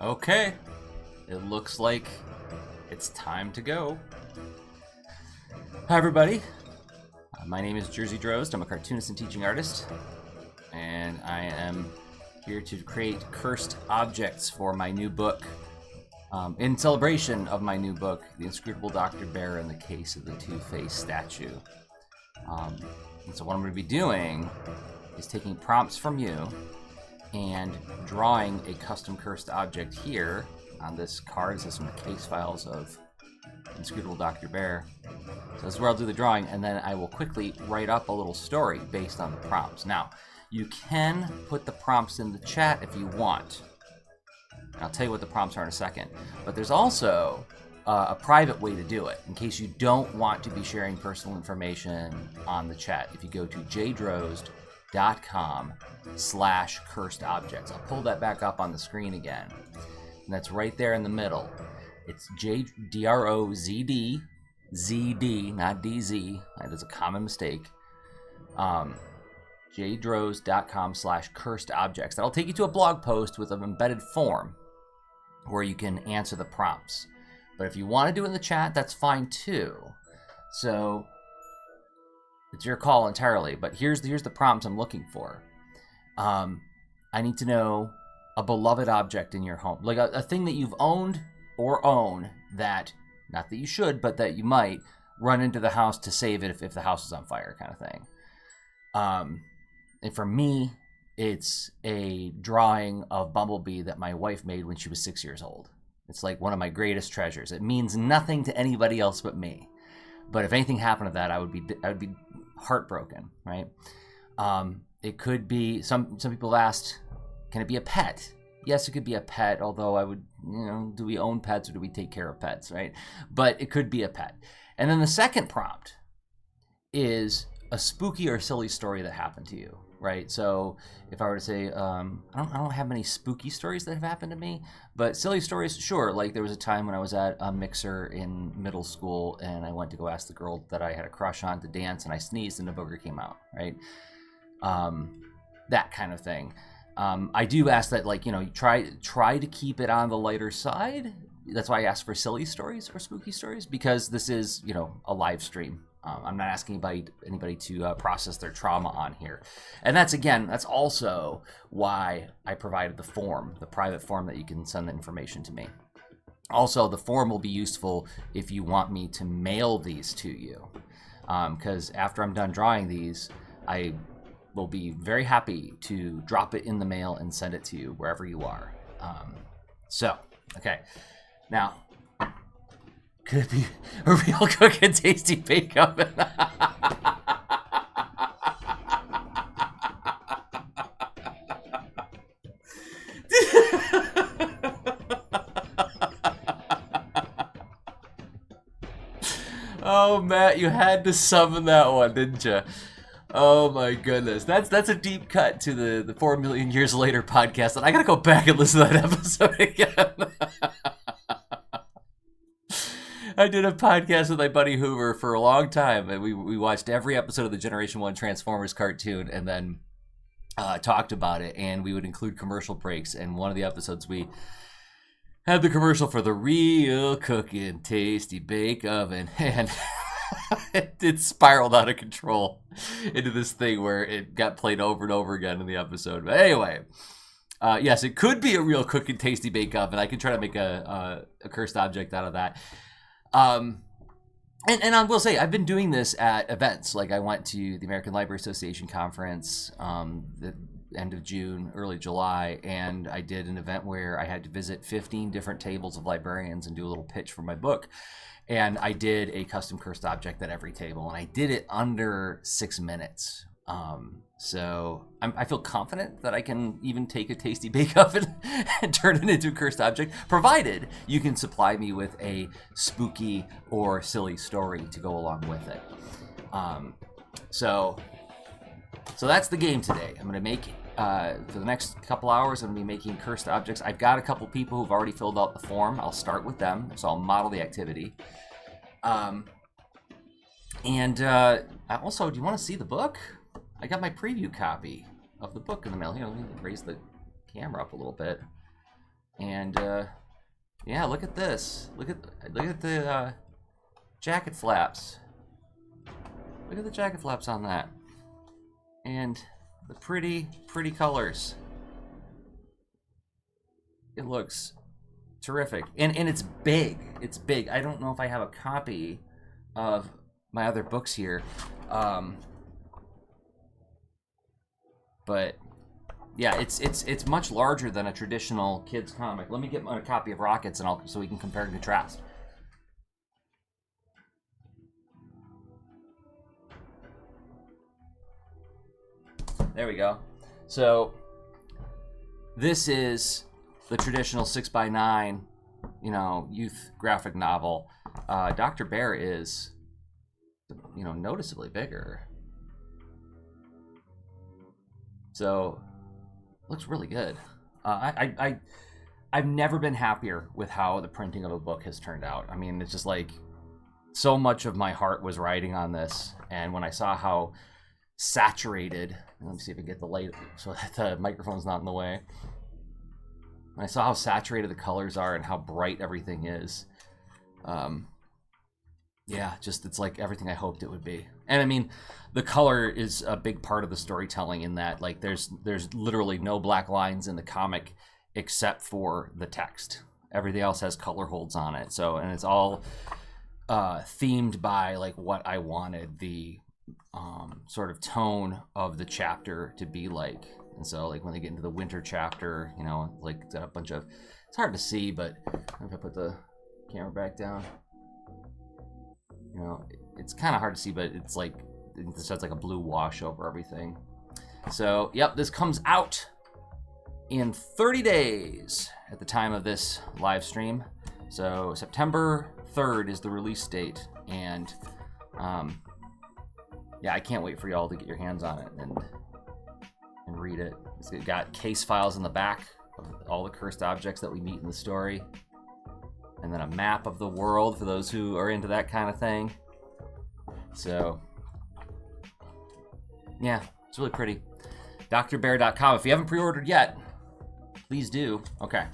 Okay, it looks like it's time to go. Hi everybody, my name is Jersey Drozd. I'm a cartoonist and teaching artist, and I am here to create cursed objects for my new book, in celebration of my new book, The Inscrutable Doctor Baer and the Case of the Two-Faced Statue. And so what I'm going to be doing is taking prompts from you and drawing a custom cursed object here on this card. This is from the case files of Inscrutable Doctor Baer. So this is where I'll do the drawing, and then I will quickly write up a little story based on the prompts. Now, you can put the prompts in the chat if you want. I'll tell you what the prompts are in a second. But there's also a private way to do it, in case you don't want to be sharing personal information on the chat. If you go to jdrozd.com/cursed objects. I'll pull that back up on the screen again. And that's right there in the middle. It's JDROZD, ZD, not DZ. That is a common mistake. jdrozd.com/cursed objects. That'll take you to a blog post with an embedded form where you can answer the prompts. But if you want to do it in the chat, that's fine too. So it's your call entirely. But here's the prompts I'm looking for. I need to know a beloved object in your home, like a thing that you've owned or own that, not that you should, but that you might run into the house to save it if the house is on fire, kind of thing. And for me, it's a drawing of Bumblebee that my wife made when she was 6 years old. It's like one of my greatest treasures. It means nothing to anybody else but me. But if anything happened to that, I would be heartbroken, right? It could be, some people have asked, can it be a pet? Yes, it could be a pet, although I would, do we own pets or do we take care of pets, right? But it could be a pet. And then the second prompt is a spooky or silly story that happened to you, right? So if I were to say, I don't have many spooky stories that have happened to me, but silly stories, sure. Like there was a time when I was at a mixer in middle school and I went to go ask the girl that I had a crush on to dance and I sneezed and a booger came out, right? That kind of thing. I do ask that, you try to keep it on the lighter side. That's why I ask for silly stories or spooky stories, because this is, a live stream. I'm not asking anybody to process their trauma on here. And that's also why I provided the form, the private form that you can send the information to me. Also, the form will be useful if you want me to mail these to you. Because after I'm done drawing these, I will be very happy to drop it in the mail and send it to you wherever you are. Okay. Now, could it be a real cook and tasty bake oven? Oh, Matt, you had to summon that one, didn't you? Oh my goodness, that's a deep cut to the 4 million years later podcast, and I gotta go back and listen to that episode again. I did a podcast with my buddy Hoover for a long time, and we watched every episode of the Generation 1 Transformers cartoon and then talked about it, and we would include commercial breaks. And one of the episodes we had the commercial for the real cooking tasty bake oven, and it spiraled out of control into this thing where it got played over and over again in the episode. But anyway, yes, it could be a real cooking tasty bake oven. I can try to make a cursed object out of that. And I will say, I've been doing this at events. Like I went to the American Library Association conference the end of June, early July, and I did an event where I had to visit 15 different tables of librarians and do a little pitch for my book. And I did a custom cursed object at every table, and I did it under 6 minutes. So I feel confident that I can even take a tasty bake oven and turn it into a cursed object, provided you can supply me with a spooky or silly story to go along with it. So that's the game today. I'm going to make, for the next couple hours, I'm going to be making cursed objects. I've got a couple people who've already filled out the form. I'll start with them, so I'll model the activity. Also, do you want to see the book? I got my preview copy of the book in the mail. Here, let me raise the camera up a little bit. And yeah, look at this. Look at the jacket flaps. Look at the jacket flaps on that. And the pretty colors. It looks terrific. And it's big. It's big. I don't know if I have a copy of my other books here. But yeah, it's much larger than a traditional kids comic. Let me get a copy of Rockets and so we can compare and contrast. There we go. So this is the traditional 6x9, you know, youth graphic novel. Dr. Baer is, you know, noticeably bigger. So looks really good. I've never been happier with how the printing of a book has turned out. I mean, it's just like so much of my heart was riding on this, and when I saw how saturated, let me see if I can get the light so that the microphone's not in the way. When I saw how saturated the colors are and how bright everything is, yeah, just it's like everything I hoped it would be. And I mean, the color is a big part of the storytelling in that, like, there's literally no black lines in the comic except for the text. Everything else has color holds on it. So, and it's all themed by like what I wanted the sort of tone of the chapter to be like. And so, like, when they get into the winter chapter, you know, like, it's got a bunch of, it's hard to see, but if I put the camera back down, you know, it's kind of hard to see, but it's like, this has like a blue wash over everything. So, yep, this comes out in 30 days at the time of this live stream. So, September 3rd is the release date, and yeah, I can't wait for y'all to get your hands on it and read it. It's got case files in the back of all the cursed objects that we meet in the story, and then a map of the world for those who are into that kind of thing. So yeah, it's really pretty. drbaer.com. If you haven't pre-ordered yet, please do. Okay,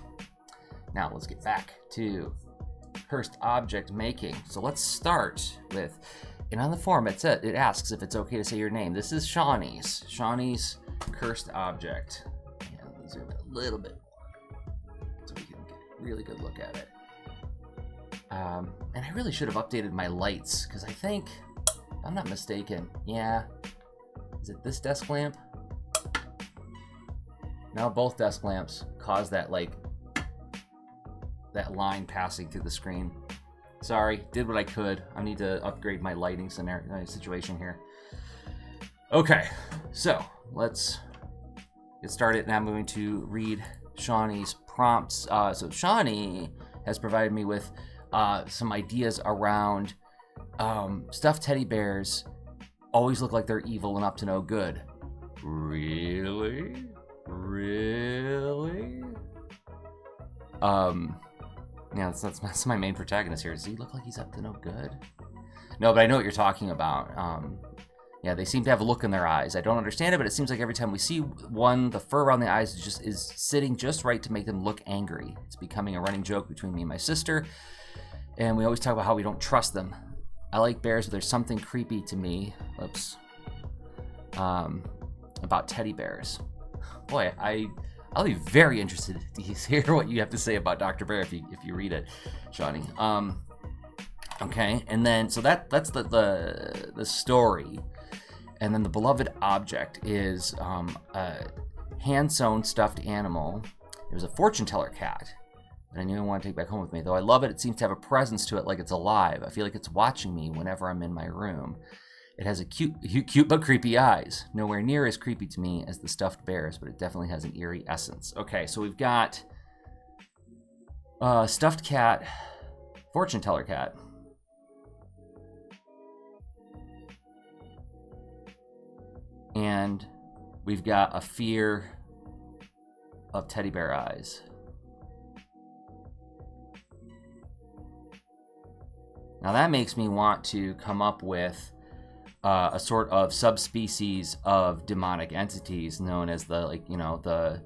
now let's get back to cursed object making. So let's start with, and on the form it asks if it's okay to say your name. This is Shawnee's cursed object. And let me zoom in a little bit so we can get a really good look at it. And I really should have updated my lights, because I think, if I'm not mistaken, yeah, is it this desk lamp? No, both desk lamps cause that, like, that line passing through the screen. Sorry, did what I could. I need to upgrade my lighting situation here. Okay, so let's get started, and I'm going to read Shawnee's prompts. So Shawnee has provided me with some ideas around stuffed teddy bears always look like they're evil and up to no good. Really? Yeah, that's my main protagonist here. Does he look like he's up to no good? No, but I know what you're talking about. Yeah, they seem to have a look in their eyes. I don't understand it, but it seems like every time we see one, the fur around the eyes is sitting just right to make them look angry. It's becoming a running joke between me and my sister, and we always talk about how we don't trust them. I like bears, but there's something creepy to me. Oops. About teddy bears. Boy, I'll be very interested to hear what you have to say about Dr. Baer if you read it, Shawnee. Okay, and then so that's the story, and then the beloved object is a hand-sewn stuffed animal. It was a fortune teller cat that I knew I wanted to take back home with me. Though I love it, it seems to have a presence to it, like it's alive. I feel like it's watching me whenever I'm in my room. It has a cute but creepy eyes. Nowhere near as creepy to me as the stuffed bears, but it definitely has an eerie essence. Okay, so we've got stuffed cat, fortune teller cat. And we've got a fear of teddy bear eyes. Now that makes me want to come up with a sort of subspecies of demonic entities known as the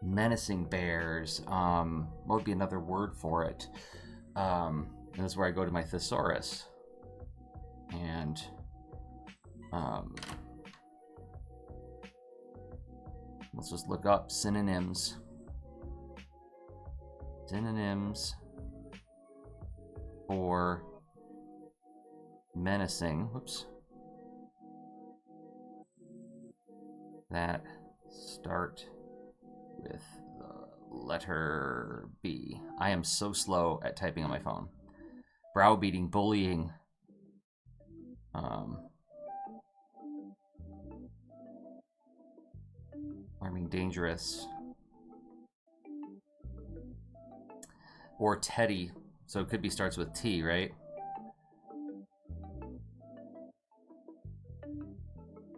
menacing bears. What would be another word for it? And this is where I go to my thesaurus. And let's just look up synonyms. Synonyms for menacing. Whoops. That start with the letter B. I am so slow at typing on my phone. Browbeating, bullying. Alarming, dangerous. Or Teddy. So it could be starts with T, right?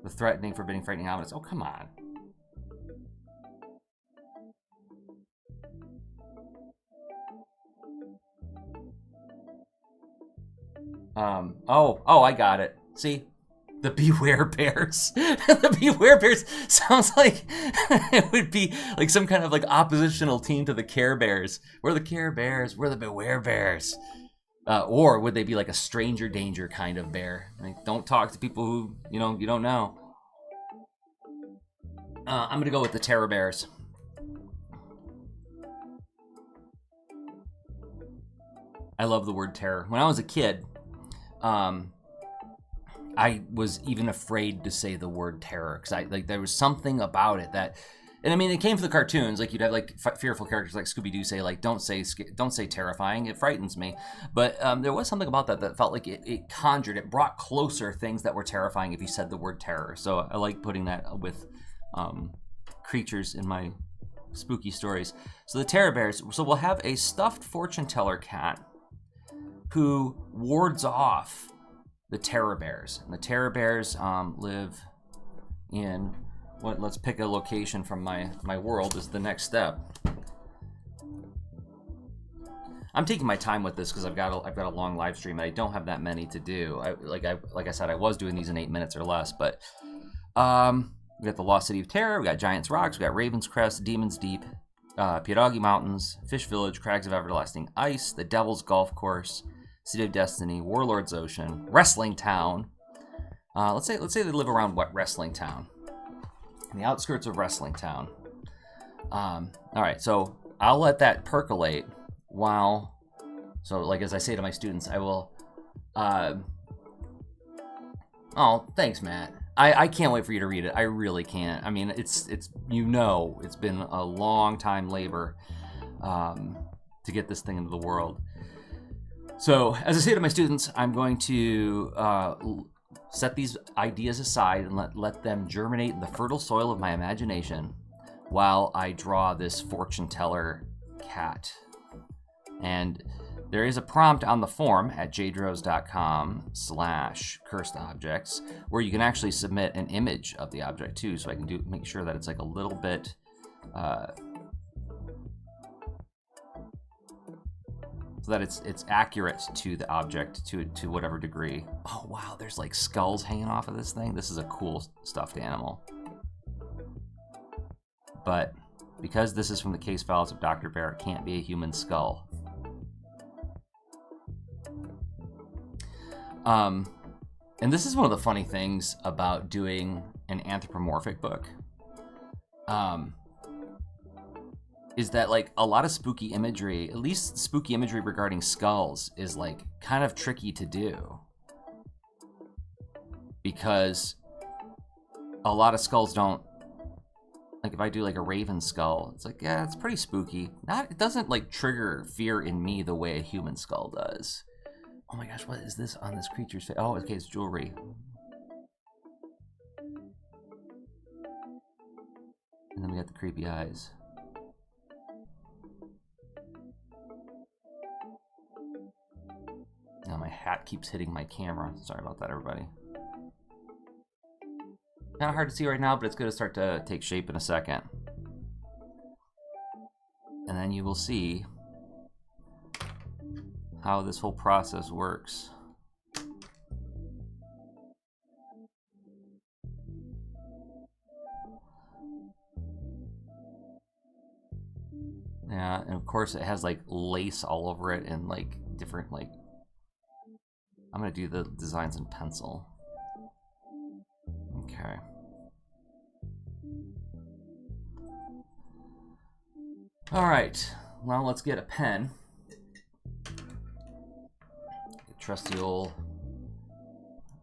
The threatening, forbidding, frightening, ominous. Oh, come on. Oh, I got it. See? The Beware Bears. The Beware Bears sounds like it would be like some kind of like oppositional team to the Care Bears. We're the Care Bears. We're the Beware Bears. Or would they be like a stranger danger kind of bear? Like, don't talk to people who, you don't know. I'm going to go with the Terror Bears. I love the word terror. When I was a kid, I was even afraid to say the word terror because there was something about it that, and I mean, it came from the cartoons. Like you'd have like fearful characters like Scooby-Doo say like, don't say terrifying. It frightens me. But there was something about that felt like it conjured, it brought closer things that were terrifying if you said the word terror. So I like putting that with creatures in my spooky stories. So the Terror Bears. So we'll have a stuffed fortune teller cat who wards off the Terror Bears. And the Terror Bears live in let's pick a location from my world is the next step. I'm taking my time with this because I've got a long live stream and I don't have that many to do. Like I said, I was doing these in 8 minutes or less, but we got the Lost City of Terror, we got Giants Rocks, we got Raven's Crest, Demon's Deep, Pierogi Mountains, Fish Village, Crags of Everlasting Ice, the Devil's Golf Course, City of Destiny, Warlord's Ocean, Wrestling Town. Let's say they live around Wrestling Town, in the outskirts of Wrestling Town. All right, so I'll let that percolate while. So, like as I say to my students, I will. Oh, thanks, Matt. I can't wait for you to read it. I really can't. I mean, it's it's been a long time labor to get this thing into the world. So, as I say to my students, I'm going to set these ideas aside and let them germinate in the fertile soil of my imagination while I draw this fortune teller cat. And there is a prompt on the form at jadros.com/cursedobjects where you can actually submit an image of the object too, so I can make sure that it's like a little bit so that it's accurate to the object to whatever degree. Oh wow, there's like skulls hanging off of this thing. This is a cool stuffed animal. But because this is from the case files of Dr. Baer, it can't be a human skull. And this is one of the funny things about doing an anthropomorphic book. Is that like a lot of spooky imagery, at least spooky imagery regarding skulls, is like kind of tricky to do. Because a lot of skulls don't, like if I do like a raven skull, it's like, yeah, it's pretty spooky. It doesn't like trigger fear in me the way a human skull does. Oh my gosh, what is this on this creature's face? Oh, okay, it's jewelry. And then we got the creepy eyes. Now my hat keeps hitting my camera. Sorry about that, everybody. Kind of hard to see right now, but it's going to start to take shape in a second. And then you will see how this whole process works. that. And of course it has like lace all over it and like different like... I'm gonna do the designs in pencil. Okay. Alright, well, let's get a pen. Trusty old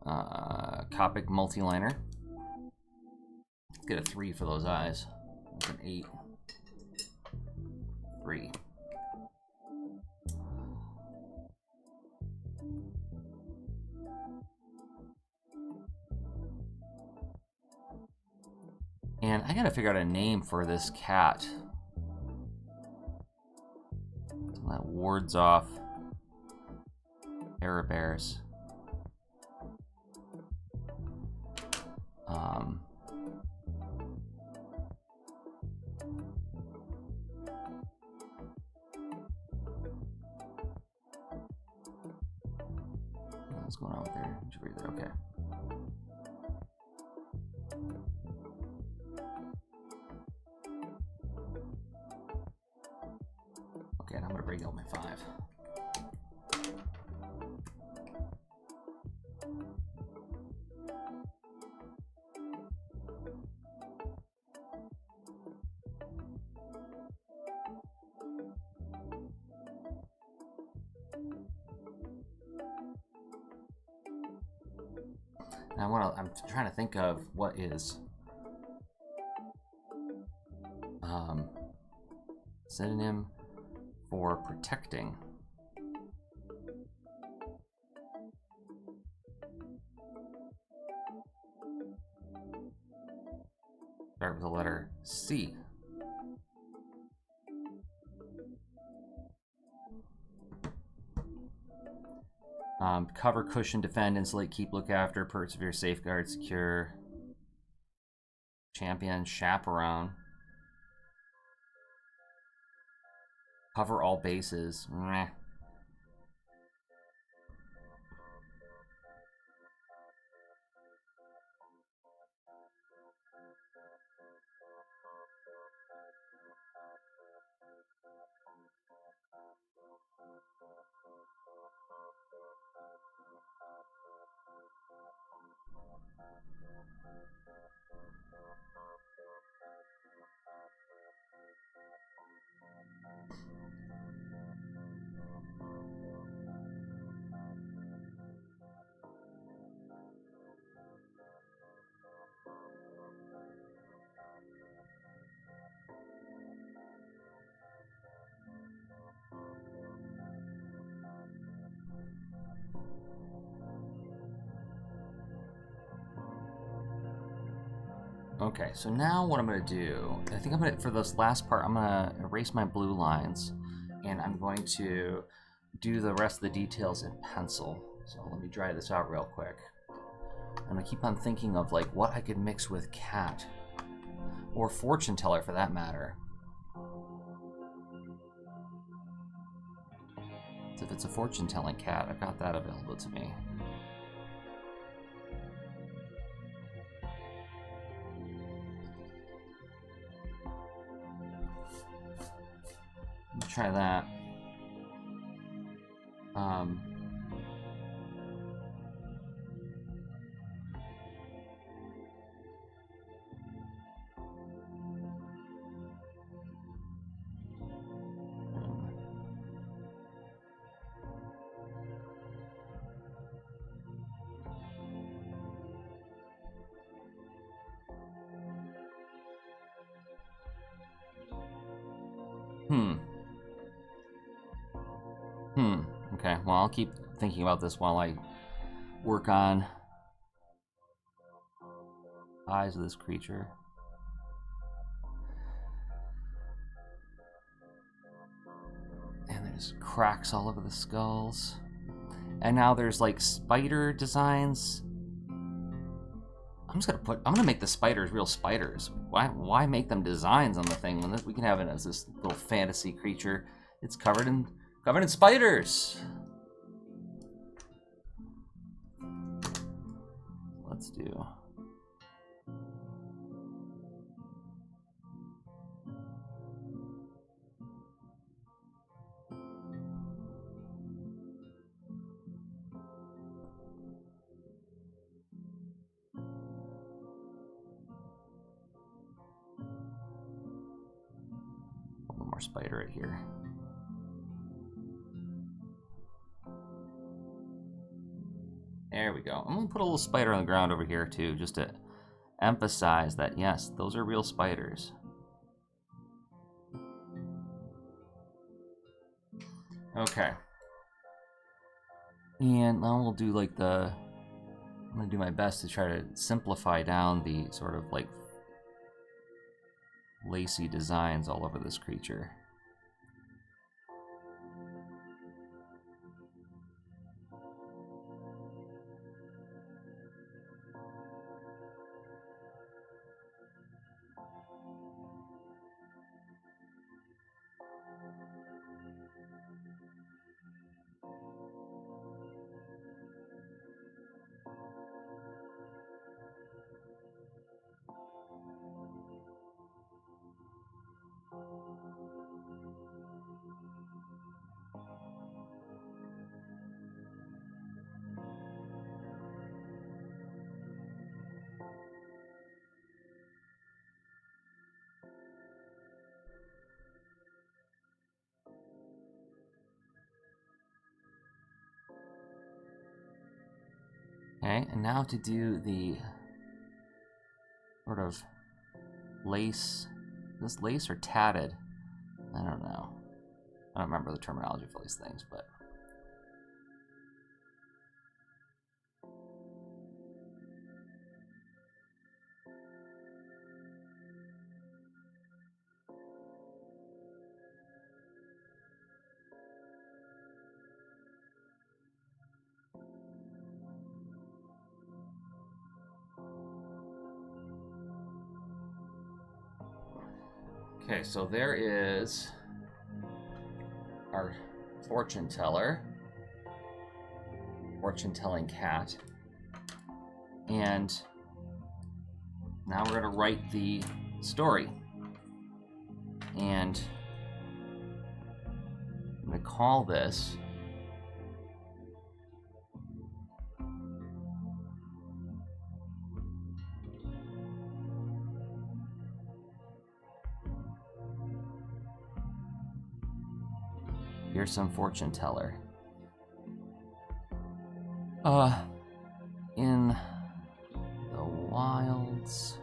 Copic multi-liner. Let's get a 3 for those eyes. That's an 8. 3. And I gotta figure out a name for this cat that wards off Doctor Baers. What's going on with there? Did you read that? Okay. Okay, and I'm gonna break out my 5. I'm trying to think of what is synonym for protecting. Start with the letter C. Cover, cushion, defend, insulate, keep, look after, persevere, safeguard, secure, champion, chaperone, cover all bases. Meh. Okay, so now what I'm gonna do, I think I'm gonna, for this last part, I'm gonna erase my blue lines and I'm going to do the rest of the details in pencil. So let me dry this out real quick. I'm gonna keep on thinking of like what I could mix with cat or fortune teller for that matter. So if it's a fortune telling cat, I've got that available to me. Try that. Okay, well, I'll keep thinking about this while I work on eyes of this creature. And there's cracks all over the skulls. And now there's like spider designs. I'm gonna make the spiders real spiders. Why make them designs on the thing when we can have it as this little fantasy creature? It's covered in spiders. Let's do. spider right here. There we go. I'm gonna put a little spider on the ground over here too, just to emphasize that yes, those are real spiders. Okay. And now we'll do like I'm gonna do my best to try to simplify down the sort of like lacy designs all over this creature. Okay, and now to do the sort of lace. Is this lace or tatted? I don't know. I don't remember the terminology for these things, but okay, so there is our fortune teller, fortune-telling cat, and now we're gonna write the story, and I'm gonna call this Fearsome Fortune Teller. In the wilds,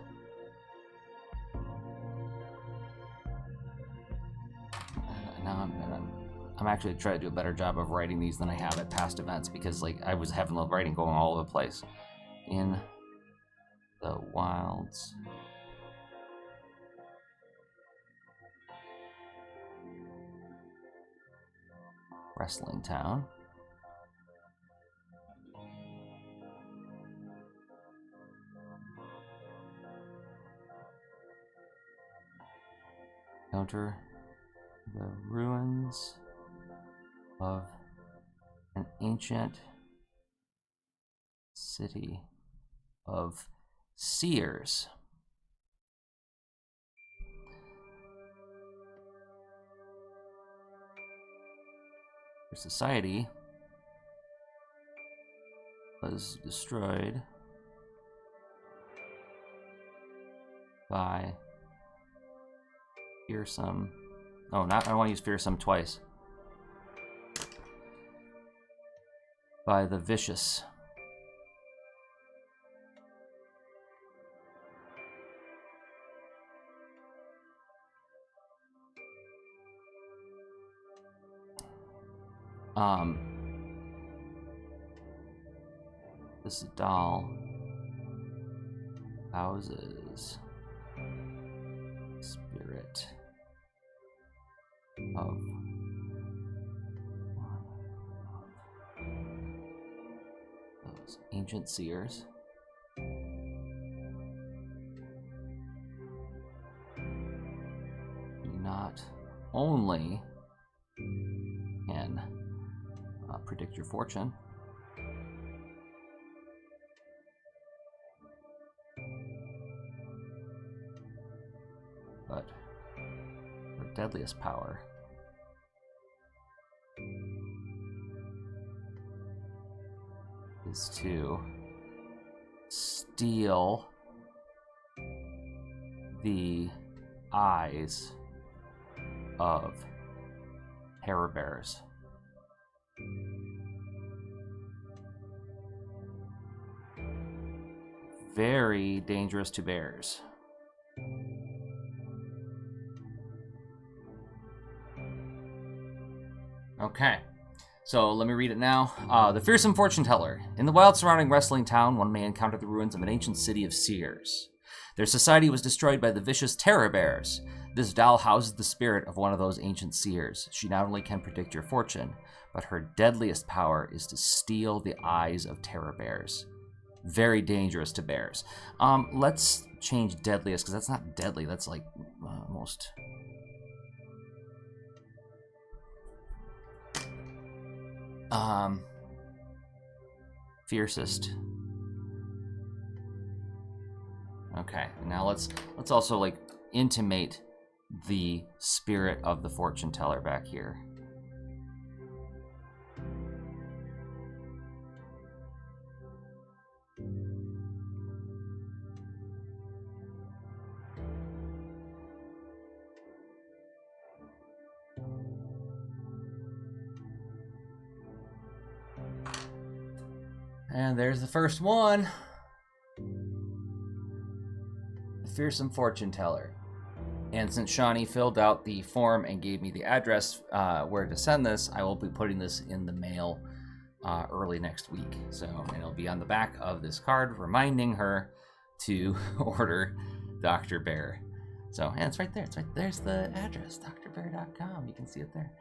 now I'm actually trying to do a better job of writing these than I have at past events, because like I was having the writing going all over the place. In the wilds, Wrestling Town, encounter the ruins of an ancient city of seers. Their society was destroyed by fearsome. Oh, not. I want to use fearsome twice. By the vicious. This doll houses spirit of those ancient seers. Not only can predict your fortune, but her deadliest power is to steal the eyes of terror bears. Very dangerous to bears. Okay, so let me read it now. The fearsome fortune teller. In the wild surrounding wrestling town, one may encounter the ruins of an ancient city of seers. Their society was destroyed by the vicious terror bears. This doll houses the spirit of one of those ancient seers. She not only can predict your fortune, but her deadliest power is to steal the eyes of terror bears. Very dangerous to bears. Let's change deadliest, because that's not deadly. That's like most... fiercest. Okay, now let's also like intimate the spirit of the fortune teller back here. And there's the first one. The fearsome fortune teller. And since Shawnee filled out the form and gave me the address where to send this, I will be putting this in the mail early next week. So it'll be on the back of this card reminding her to order Dr. Baer. So, yeah, it's right there. It's right there's the address, drbaer.com. You can see it there.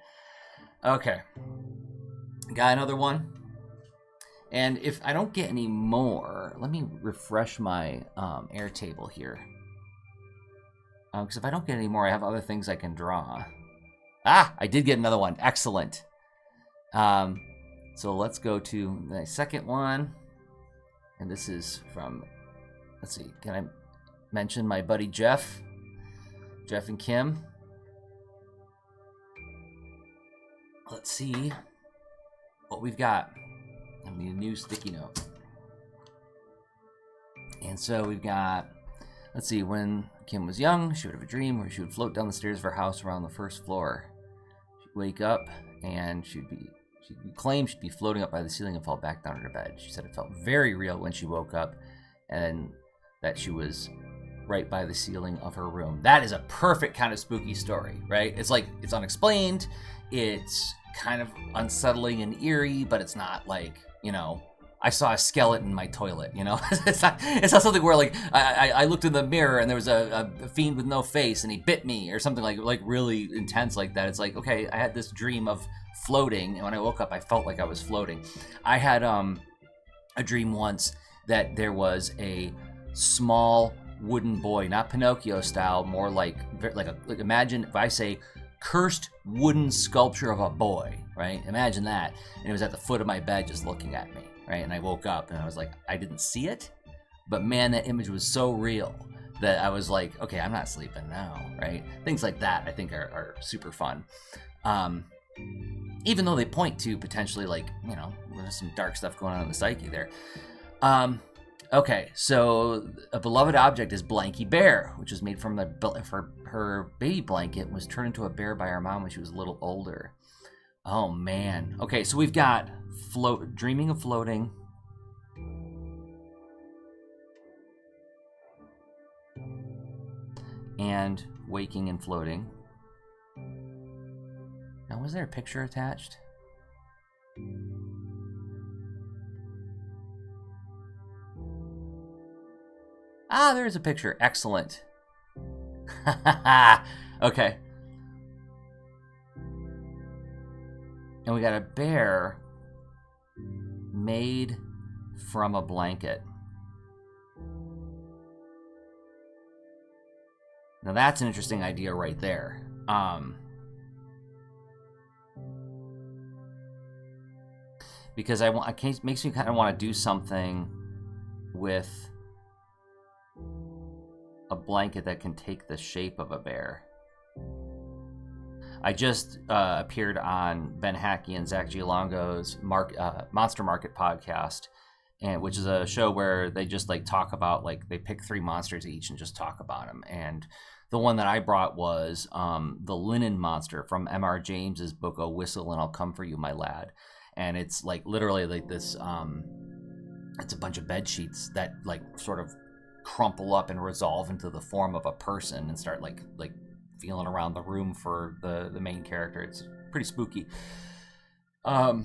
Okay. Got another one. And if I don't get any more, let me refresh my Airtable here. Because if I don't get any more, I have other things I can draw. Ah, I did get another one. Excellent. So let's go to the second one. And this is from, let's see, can I mention my buddy Jeff? Jeff and Kim. Let's see what we've got. I need a new sticky note. And so we've got, let's see, when Kim was young, she would have a dream where she would float down the stairs of her house around the first floor. She'd wake up and she'd claim she'd be floating up by the ceiling and fall back down to her bed. She said it felt very real when she woke up and that she was right by the ceiling of her room. That is a perfect kind of spooky story, right? It's like, it's unexplained, it's kind of unsettling and eerie, but it's not like, you know, I saw a skeleton in my toilet, you know? It's not something where like I looked in the mirror and there was a fiend with no face and he bit me or something like really intense like that. It's like, okay, I had this dream of floating, and when I woke up I felt like I was floating. I had a dream once that there was a small wooden boy, not Pinocchio style, more like imagine if I say cursed wooden sculpture of a boy, right? Imagine that. And it was at the foot of my bed just looking at me, right? And I woke up and I was like, I didn't see it, but man, that image was so real that I was like, okay, I'm not sleeping now, right? Things like that I think are super fun. Even though they point to potentially like, you know, there's some dark stuff going on in the psyche there. Okay, so a beloved object is Blanky Bear, which was made from her baby blanket, was turned into a bear by her mom when she was a little older. Oh man. Okay, so we've got dreaming of floating. And waking and floating. Now, was there a picture attached? Ah, there's a picture. Excellent. Okay. And we got a bear made from a blanket. Now that's an interesting idea right there. Because it makes me kind of want to do something with a blanket that can take the shape of a bear. I just appeared on Ben Hackey and Zach Gialongo's Monster Market podcast, which is a show where they just like talk about, like, they pick 3 monsters each and just talk about them. And The one that I brought was the Linen Monster from M.R. James's book, "Oh Whistle and I'll Come for You, My Lad." And it's like literally like this, it's a bunch of bed sheets that like sort of crumple up and resolve into the form of a person and start like feeling around the room for the main character. It's pretty spooky. So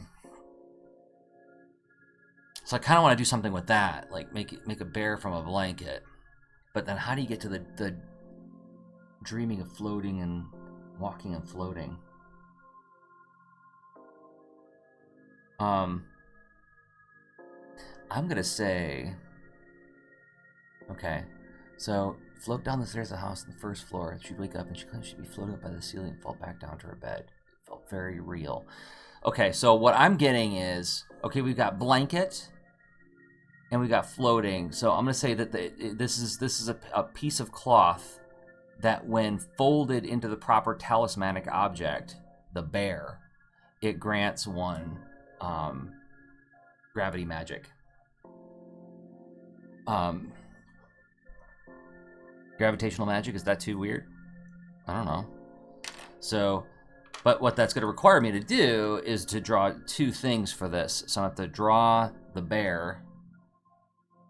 I kind of want to do something with that, like make a bear from a blanket. But then how do you get to the dreaming of floating and walking and floating? I'm gonna say, okay, so float down the stairs of the house on the first floor. She'd wake up and she claims she'd be floated up by the ceiling and fall back down to her bed. It felt very real. Okay, so what I'm getting is, okay, we've got blanket and we got floating. So I'm gonna say that this is a piece of cloth that, when folded into the proper talismanic object, the bear, it grants one gravity magic. Gravitational magic, is that too weird? I don't know. So, but what that's going to require me to do is to draw two things for this. So I have to draw the bear,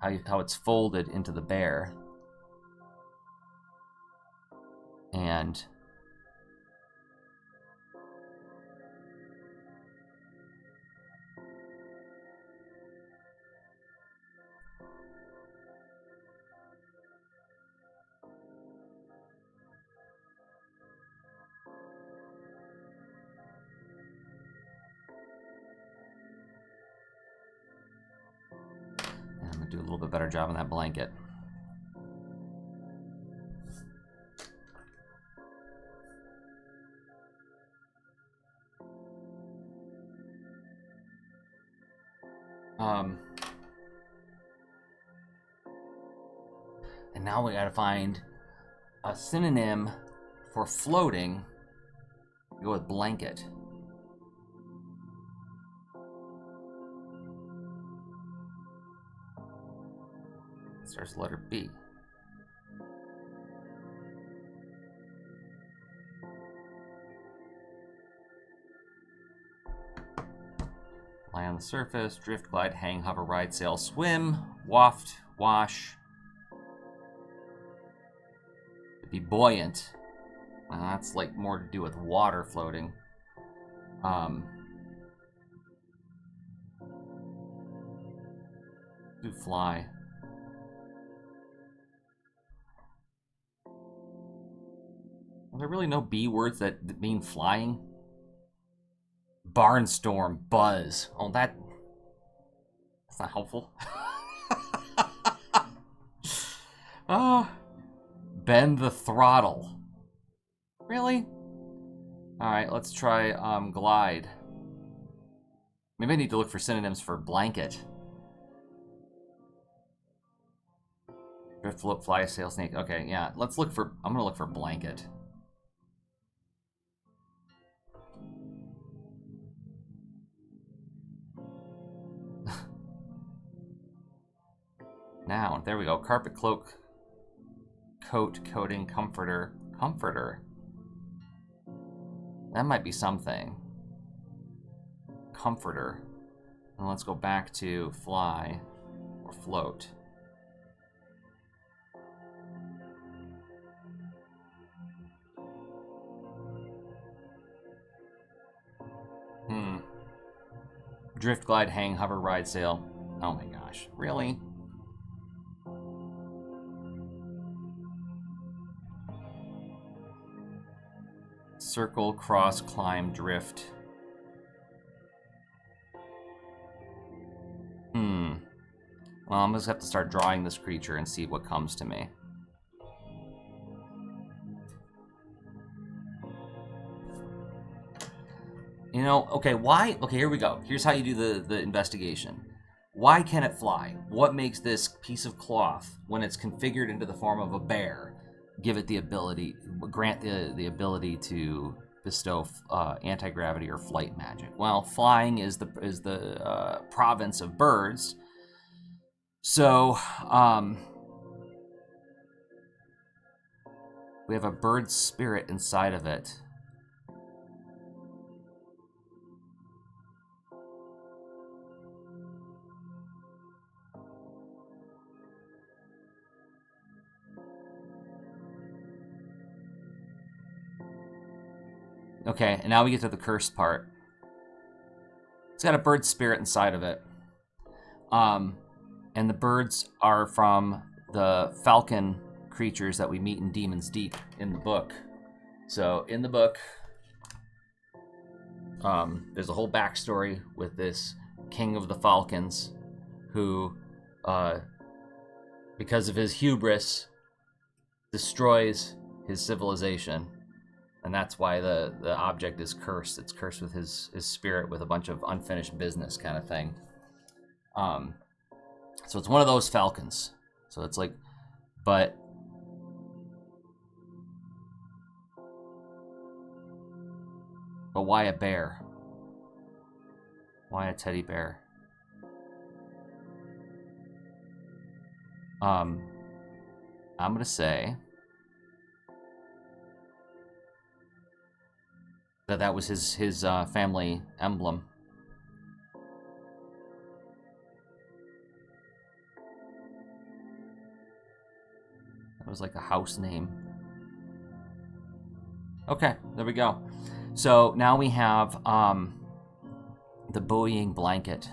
how it's folded into the bear, and I'm going to do a little bit better job on that blanket. And now we gotta find a synonym for floating. Go with blanket. Starts with letter B. Lie on the surface, drift, glide, hang, hover, ride, sail, swim, waft, wash. It'd be buoyant. That's like more to do with water floating. Do fly. Are there really no B words that mean flying? Barnstorm, buzz. Oh, that's not helpful. Oh, bend the throttle. Really? All right, let's try glide. Maybe I need to look for synonyms for blanket. Drift, float, fly, sail, snake. Okay, yeah. Let's look for. I'm gonna look for blanket. Now, there we go. Carpet, cloak, coat, coating, comforter. Comforter. That might be something. Comforter. And let's go back to fly or float. Drift, glide, hang, hover, ride, sail. Oh my gosh. Really? Circle, cross, climb, drift. Well, I'm just gonna have to start drawing this creature and see what comes to me. You know, okay, why? Okay, here we go. Here's how you do the investigation. Why can it fly? What makes this piece of cloth, when it's configured into the form of a bear, give it the ability, grant the ability to bestow anti-gravity or flight magic? Well, flying is the province of birds. So, We have a bird spirit inside of it. Okay, and now we get to the cursed part. It's got a bird spirit inside of it. And the birds are from the falcon creatures that we meet in Demon's Deep in the book. So in the book, there's a whole backstory with this king of the falcons who, because of his hubris, destroys his civilization. And that's why the object is cursed. It's cursed with his spirit, with a bunch of unfinished business kind of thing. So it's one of those falcons. So it's like, but why a bear? Why a teddy bear? I'm gonna say that was his family emblem. That was like a house name. Okay, there we go. So now we have the buoying blanket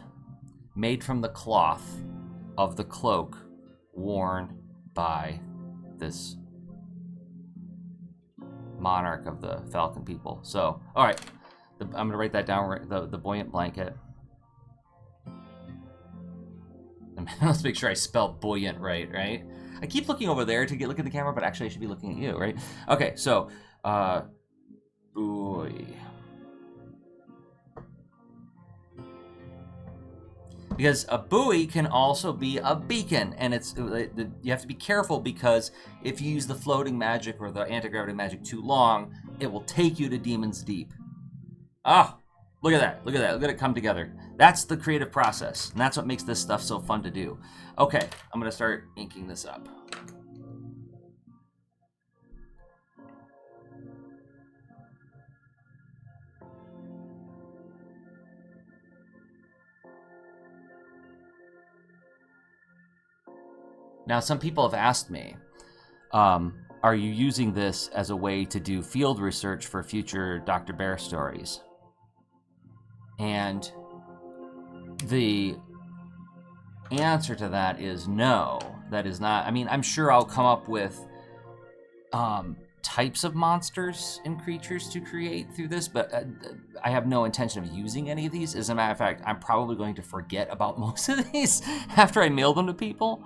made from the cloth of the cloak worn by this monarch of the falcon people. So, all right, I'm going to write that down, the buoyant blanket. Let's make sure I spelled buoyant right? I keep looking over there to look at the camera, but actually I should be looking at you, right? Okay, so, buoy. Because a buoy can also be a beacon, and you have to be careful, because if you use the floating magic or the anti-gravity magic too long, it will take you to Demon's Deep. Ah, look at that, look at it come together. That's the creative process, and that's what makes this stuff so fun to do. Okay, I'm gonna start inking this up. Now, some people have asked me, are you using this as a way to do field research for future Dr. Baer stories? And the answer to that is no, that is not. I mean, I'm sure I'll come up with types of monsters and creatures to create through this, but I have no intention of using any of these. As a matter of fact, I'm probably going to forget about most of these after I mail them to people.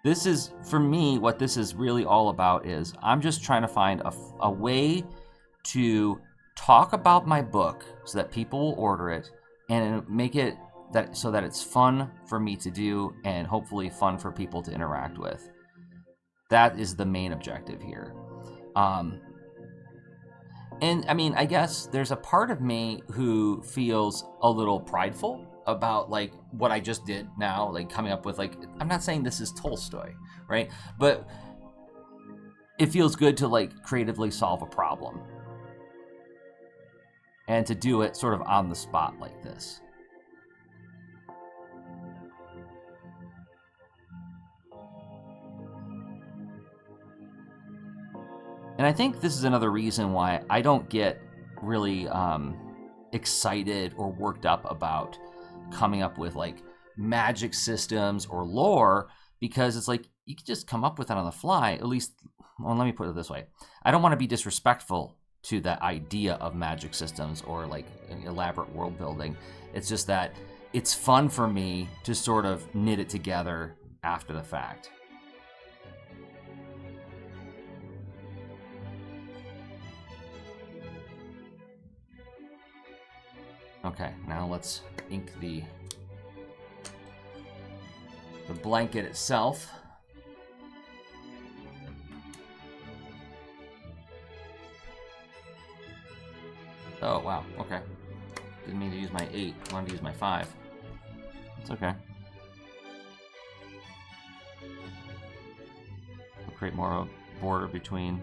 This is, for me, what this is really all about is I'm just trying to find a way to talk about my book so that people will order it and make it so that it's fun for me to do and hopefully fun for people to interact with. That is the main objective here. And I mean, I guess there's a part of me who feels a little prideful about like what I just did now, like coming up with, like, I'm not saying this is Tolstoy, right? But it feels good to like creatively solve a problem and to do it sort of on the spot like this. And I think this is another reason why I don't get really excited or worked up about coming up with like magic systems or lore, because it's like you can just come up with it on the fly. At least, well, let me put it this way. I don't want to be disrespectful to the idea of magic systems or like elaborate world building. It's just that it's fun for me to sort of knit it together after the fact. Okay, now let's ink the blanket itself. Oh, wow, okay. Didn't mean to use my 8, I wanted to use my 5. It's okay. We'll create more of a border between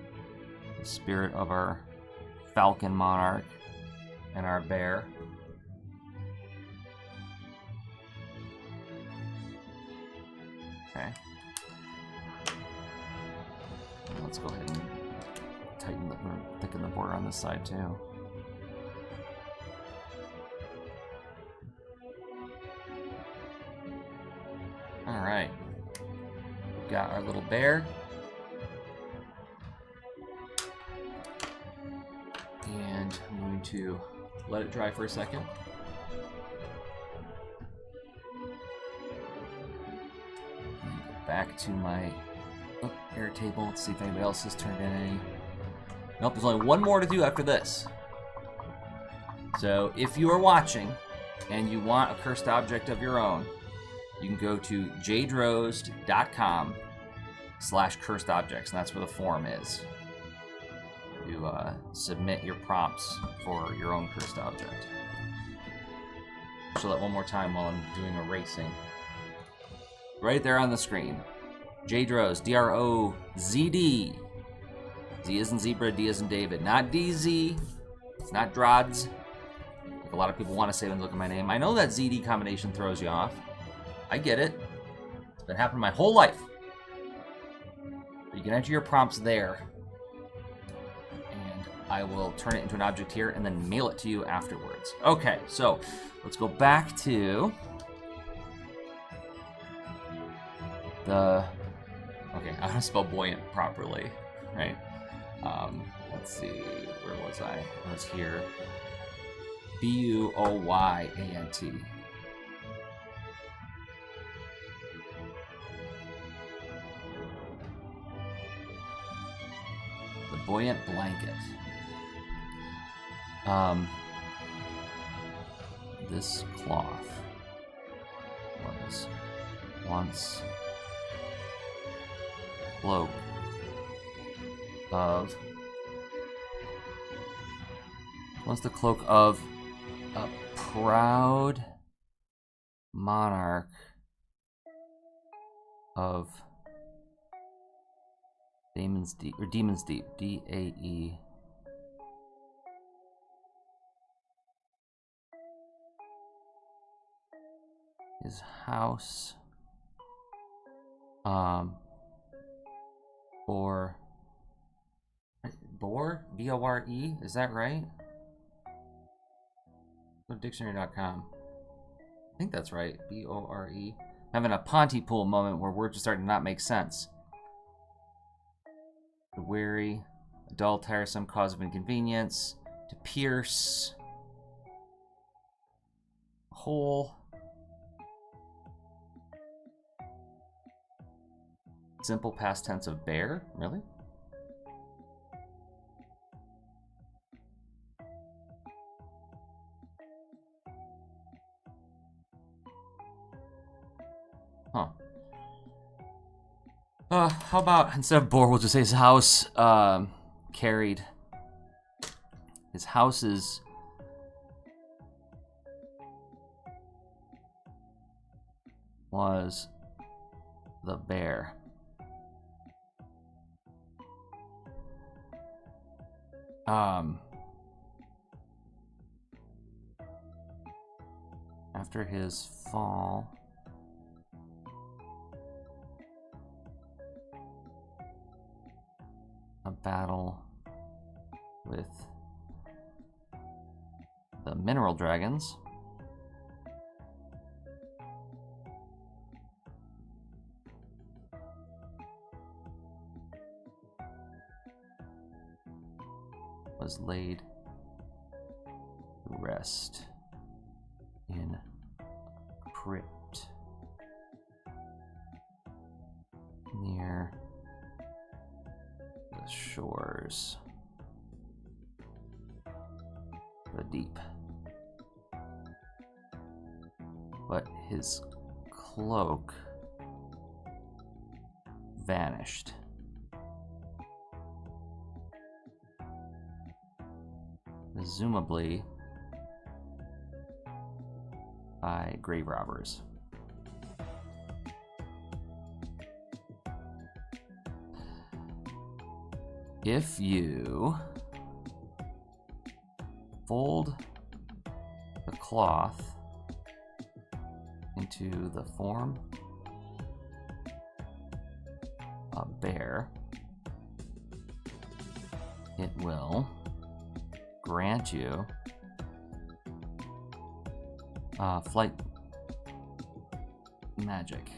the spirit of our falcon monarch and our bear. Okay. Let's go ahead and thicken the border on this side too. All right. We've got our little bear. And I'm going to let it dry for a second. And go back to my air table. Let's see if anybody else has turned in any. Nope, there's only one more to do after this. So if you are watching and you want a cursed object of your own, you can go to jadrost.com/cursed objects, and that's where the form is. You submit your prompts for your own cursed object. Show that one more time while I'm doing erasing. Right there on the screen. Jadrost, D-R-O-Z-D. Z as in zebra, D as in David. Not DZ. It's not Drods. Like a lot of people want to say when they look at my name. I know that ZD combination throws you off. I get it. It's been happening my whole life. But you can enter your prompts there. And I will turn it into an object here and then mail it to you afterwards. Okay, so let's go back to the... Okay, I want to spell buoyant properly, right? Let's see, where was I? I was here. B-U-O-Y-A-N-T. The buoyant blanket. This cloth was once cloak of the cloak of a proud monarch of Demon's Deep, D-A-E. His house, Bore, B-O-R-E, is that right? Go to dictionary.com. I think that's right, B-O-R-E. Having a Pontypool moment where words are starting to not make sense. To weary, a dull, tiresome, cause of inconvenience. To pierce. Hole. Simple past tense of bear? Really? Huh. How about instead of bore, we'll just say his house carried. His houses was the bear. After his fall, a battle with the mineral dragons, was laid to rest in crypt near the shores, the deep. But his cloak vanished. Presumably by grave robbers. if you fold the cloth into the form of a bear, it will grant you flight magic.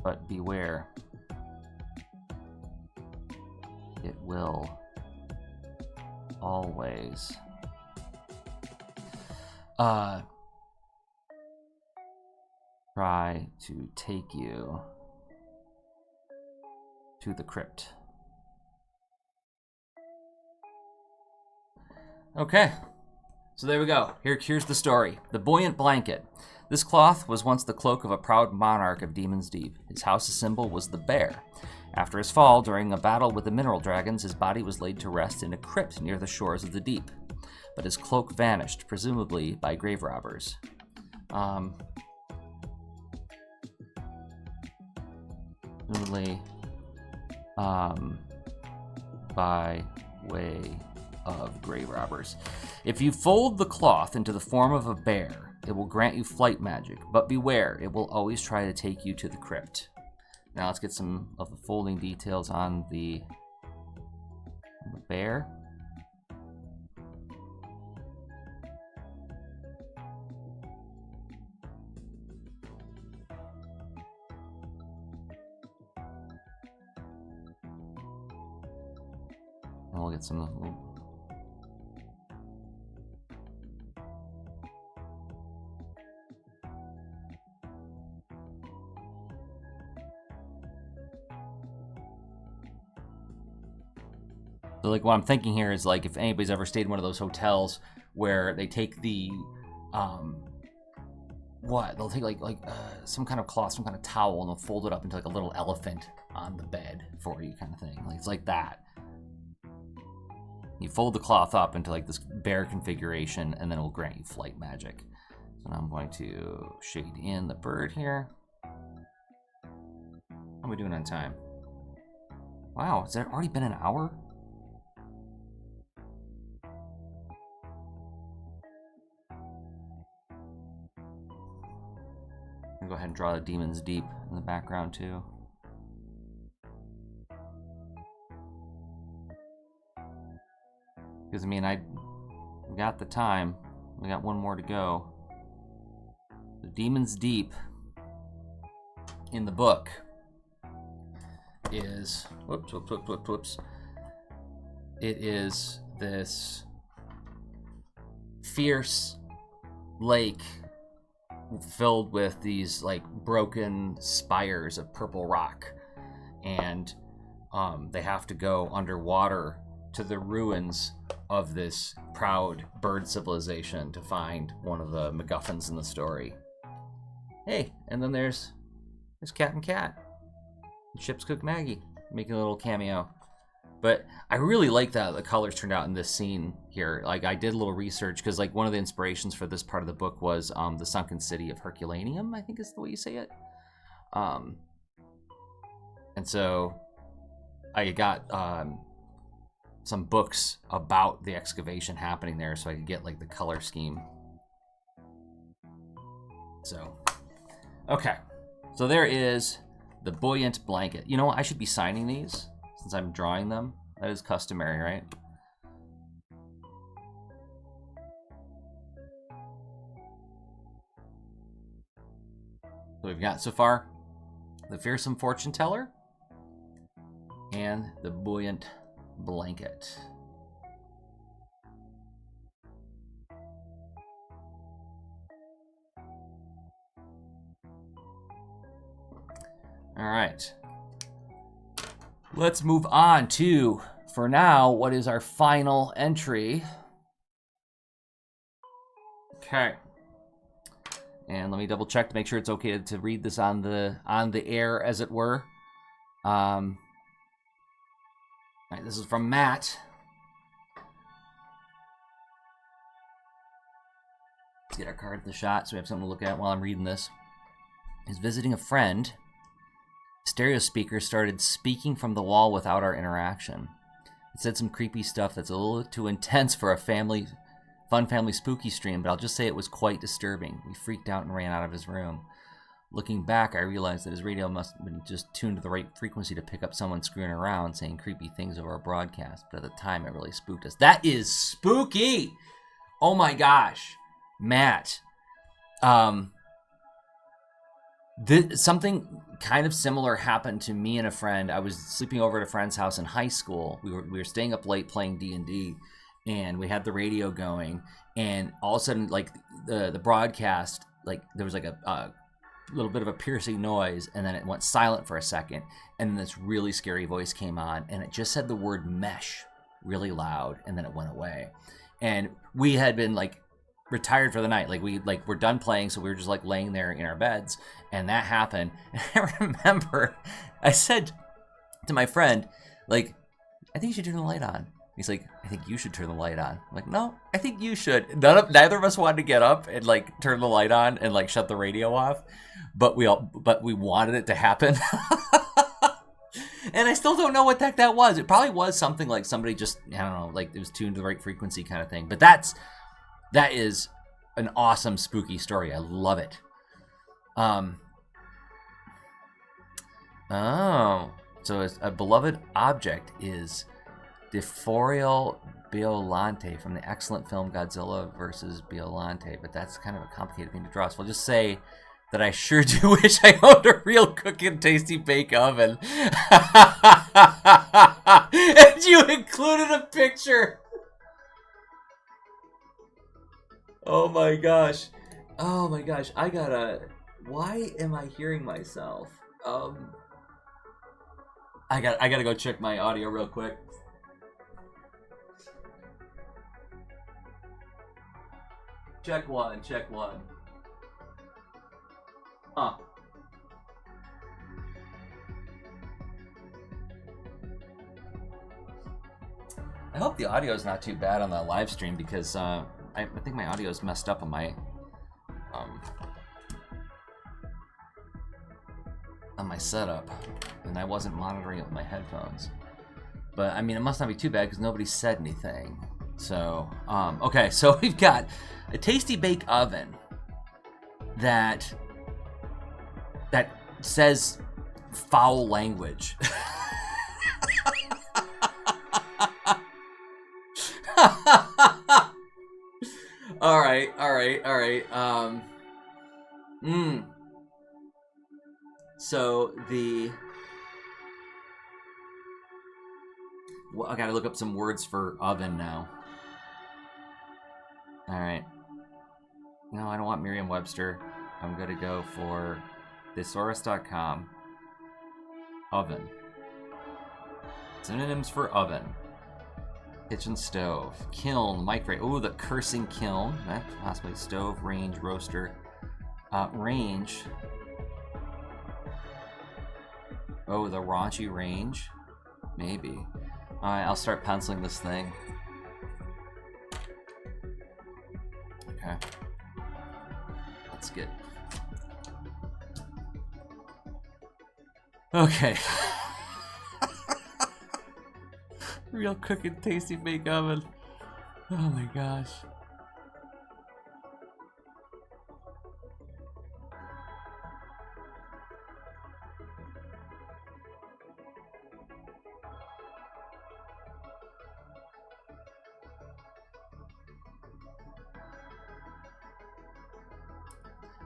But beware, it will always try to take you to the crypt. Okay, so there we go. Here's the story. The buoyant blanket. This cloth was once the cloak of a proud monarch of Demon's Deep. His house's symbol was the bear. After his fall, during a battle with the mineral dragons, his body was laid to rest in a crypt near the shores of the deep. But his cloak vanished, presumably by grave robbers. Presumably by way of grave robbers. If you fold the cloth into the form of a bear, it will grant you flight magic, but beware, it will always try to take you to the crypt. Now let's get some of the folding details on the bear. And we'll get some of the So like what I'm thinking here is like if anybody's ever stayed in one of those hotels where they take the they'll take like some kind of cloth, some kind of towel, and they'll fold it up into like a little elephant on the bed for you, kind of thing. Like it's like that. You fold the cloth up into like this bear configuration, and then it will grant you flight magic. So now I'm going to shade in the bird here. How are we doing on time? Wow, has that already been an hour? I'm gonna go ahead and draw the Demon's Deep in the background too. Because I mean, we got the time. We got one more to go. The Demon's Deep in the book is whoops. It is this fierce lake filled with these like broken spires of purple rock, and they have to go underwater to the ruins of this proud bird civilization to find one of the MacGuffins in the story. Hey, and then there's Captain Cat, Ship's Cook Maggie, making a little cameo. But I really like that the colors turned out in this scene here. Like I did a little research because like one of the inspirations for this part of the book was the sunken city of Herculaneum, I think is the way you say it. And so I got some books about the excavation happening there so I could get like the color scheme. So, okay. So there is the buoyant blanket. You know what? I should be signing these since I'm drawing them. That is customary, right? So we've got so far the fearsome fortune teller and the buoyant blanket. All right. Let's move on to, for now, what is our final entry. Okay. And let me double check to make sure it's okay to read this on the air, as it were. All right, this is from Matt. Let's get our card at the shot so we have something to look at while I'm reading this. He's visiting a friend Stereo speaker started speaking from the wall without our interaction. It said some creepy stuff that's a little too intense for a fun family spooky stream, but I'll just say it was quite disturbing. We freaked out and ran out of his room. Looking back, I realized that his radio must have been just tuned to the right frequency to pick up someone screwing around saying creepy things over a broadcast, but at the time it really spooked us. That is spooky! Oh my gosh. Matt. Something kind of similar happened to me and a friend. I was sleeping over at a friend's house in high school. We were staying up late playing D&D, and we had the radio going, and all of a sudden, like, the broadcast, like, there was like a little bit of a piercing noise, and then it went silent for a second, and then this really scary voice came on, and it just said the word mesh really loud, and then it went away. And we had been like retired for the night, we're done playing, so we were just like laying there in our beds, and that happened. And I remember I said to my friend, like, I think you should turn the light on. He's like, I think you should turn the light on. I'm like, no, I think you should. Neither of us wanted to get up and like turn the light on and like shut the radio off, but we wanted it to happen. And I still don't know what the heck that was. It probably was something like somebody just, I don't know, like it was tuned to the right frequency kind of thing. But that is an awesome spooky story. I love it. So a beloved object is Deforio Biolante from the excellent film Godzilla vs. Biolante, but that's kind of a complicated thing to draw. So we'll just say that I sure do wish I owned a real cooking tasty bake oven. And you included a picture. Oh my gosh. Why am I hearing myself? I gotta go check my audio real quick. Check one. Huh. I hope the audio is not too bad on the live stream, because I think my audio is messed up on my setup, and I wasn't monitoring it with my headphones. But I mean, it must not be too bad because nobody said anything. So okay, so we've got a tasty bake oven that says foul language. All right. So I gotta look up some words for oven now. All right. No, I don't want Merriam-Webster. I'm gonna go for thesaurus.com. Oven. Synonyms for oven. Kitchen stove. Kiln, microwave. Oh, the cursing kiln. That's possibly stove, range, roaster. Range. Oh, the raunchy range. Maybe. Alright, I'll start penciling this thing. Okay. That's good. Okay. Real cooking tasty bake oven. Oh my gosh.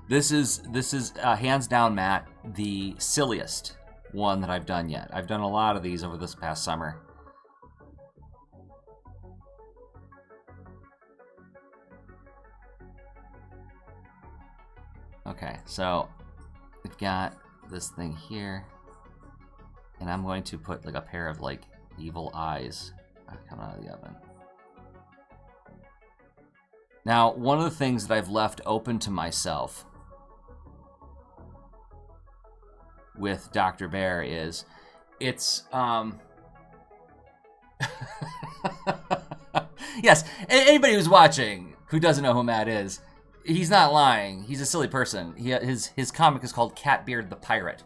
This is hands down, Matt, the silliest one that I've done yet. I've done a lot of these over this past summer. Okay, so we've got this thing here, and I'm going to put like a pair of like evil eyes coming out of the oven. Now, one of the things that I've left open to myself with Dr. Baer is it's yes, anybody who's watching who doesn't know who Matt is, he's not lying. He's a silly person. His comic is called Catbeard the Pirate,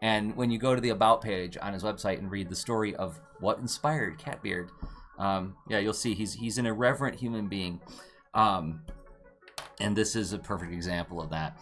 And when you go to the About page on his website and read the story of what inspired Catbeard, yeah, you'll see he's an irreverent human being. And this is a perfect example of that.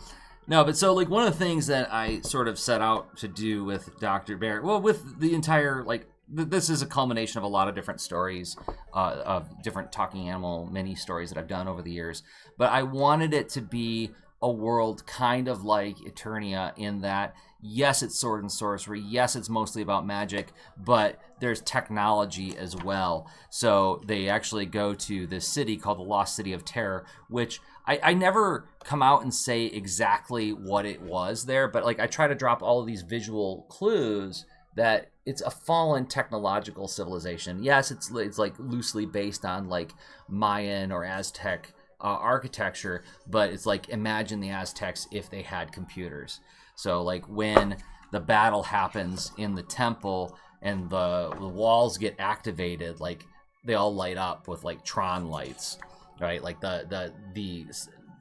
No, but so like one of the things that I sort of set out to do with Dr. Baer, well, with the entire, like, this is a culmination of a lot of different stories, of different talking animal mini stories that I've done over the years. But I wanted it to be a world kind of like Eternia in that, yes, it's sword and sorcery. Yes, it's mostly about magic, but there's technology as well. So they actually go to this city called the Lost City of Terror, which I never come out and say exactly what it was there, but like I try to drop all of these visual clues that it's a fallen technological civilization. Yes, it's like loosely based on like Mayan or Aztec architecture, but it's like imagine the Aztecs if they had computers. So like when the battle happens in the temple and the walls get activated, like they all light up with like Tron lights, right? Like the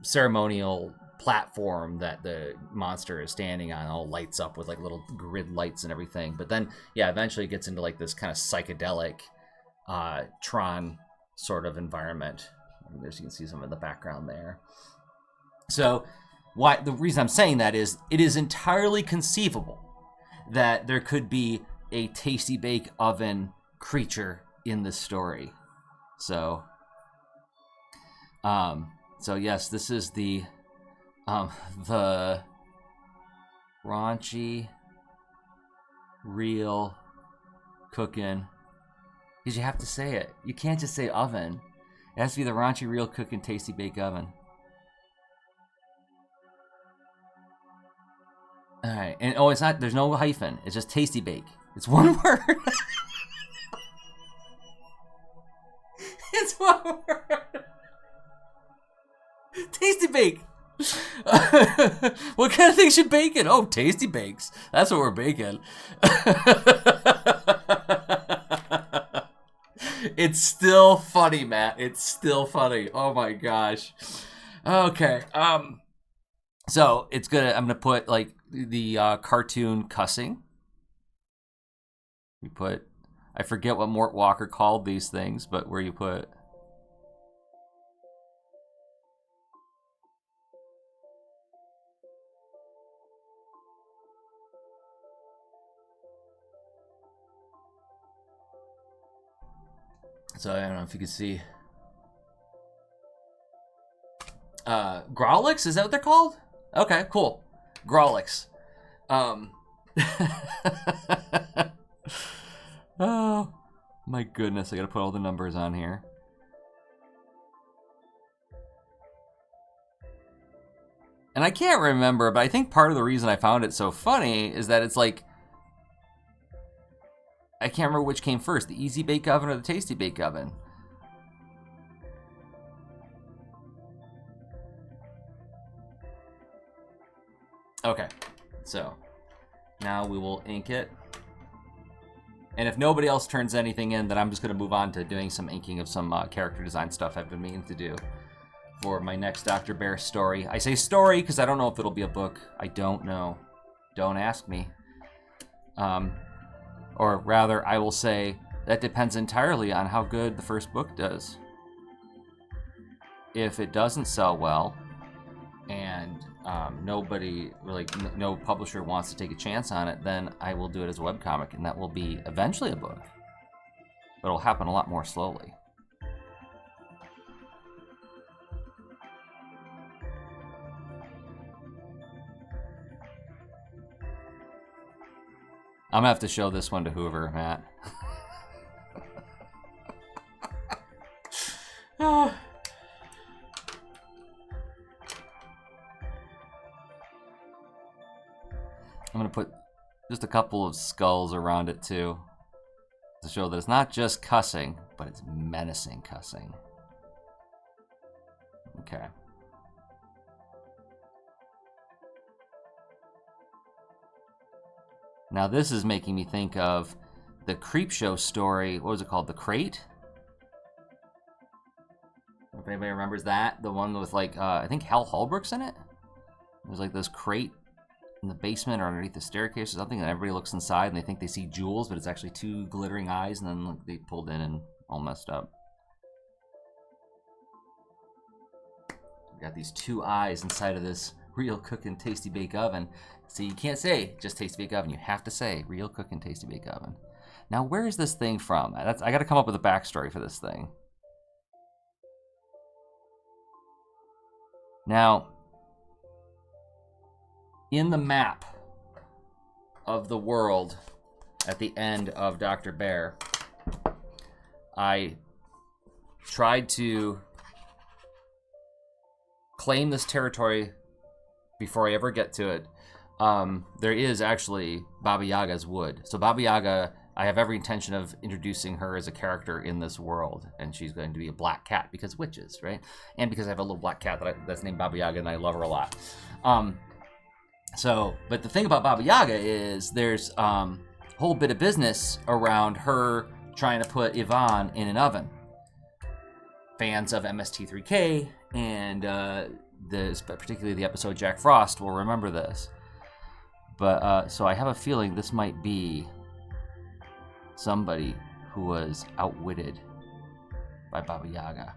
ceremonial platform that the monster is standing on all lights up with like little grid lights and everything. But then, yeah, eventually it gets into like this kind of psychedelic Tron sort of environment. As you can see some in the background there. So the reason I'm saying that is it is entirely conceivable that there could be a tasty bake oven creature in this story. So yes, this is the raunchy, real cooking. Because you have to say it. You can't just say oven. It has to be the raunchy, real cooking, tasty bake oven. All right, and it's not. There's no hyphen. It's just tasty bake. It's one word. It's one word. Tasty bake. What kind of things you baking? Oh, tasty bakes. That's what we're baking. It's still funny, Matt. It's still funny. Oh my gosh. Okay. So it's gonna. I'm gonna put like the cartoon cussing. We put. I forget what Mort Walker called these things, but where you put. So I don't know if you can see. Growlix? Is that what they're called? Okay, cool. Growlix. Oh, my goodness. I gotta put all the numbers on here. And I can't remember, but I think part of the reason I found it so funny is that it's like, I can't remember which came first, the Easy Bake Oven or the Tasty Bake Oven. Okay, so now we will ink it. And if nobody else turns anything in, then I'm just going to move on to doing some inking of some character design stuff I've been meaning to do for my next Dr. Baer story. I say story because I don't know if it'll be a book. I don't know. Don't ask me. Or rather, I will say that depends entirely on how good the first book does. If it doesn't sell well, and nobody, really, no publisher wants to take a chance on it, then I will do it as a webcomic, and that will be eventually a book. But it'll happen a lot more slowly. I'm gonna have to show this one to Hoover, Matt. Oh. I'm gonna put just a couple of skulls around it too, to show that it's not just cussing, but it's menacing cussing. Okay. Now this is making me think of the Creepshow story. What was it called? The Crate? If anybody remembers that, the one with like I think Hal Holbrook's in it. There's like this crate in the basement or underneath the staircase or something, and everybody looks inside and they think they see jewels, but it's actually 2 glittering eyes, and then they pulled in and all messed up. We got these 2 eyes inside of this real cooking tasty bake oven. See, you can't say just tasty bake oven. You have to say real cooking tasty bake oven. Now, where is this thing from? I got to come up with a backstory for this thing. Now, in the map of the world at the end of Dr. Baer, I tried to claim this territory before I ever get to it. There is actually Baba Yaga's wood. So Baba Yaga, I have every intention of introducing her as a character in this world, and she's going to be a black cat because witches, right? And because I have a little black cat that's named Baba Yaga, and I love her a lot. But the thing about Baba Yaga is there's a whole bit of business around her trying to put Ivan in an oven. Fans of MST3K and particularly the episode Jack Frost will remember this. But so I have a feeling this might be somebody who was outwitted by Baba Yaga.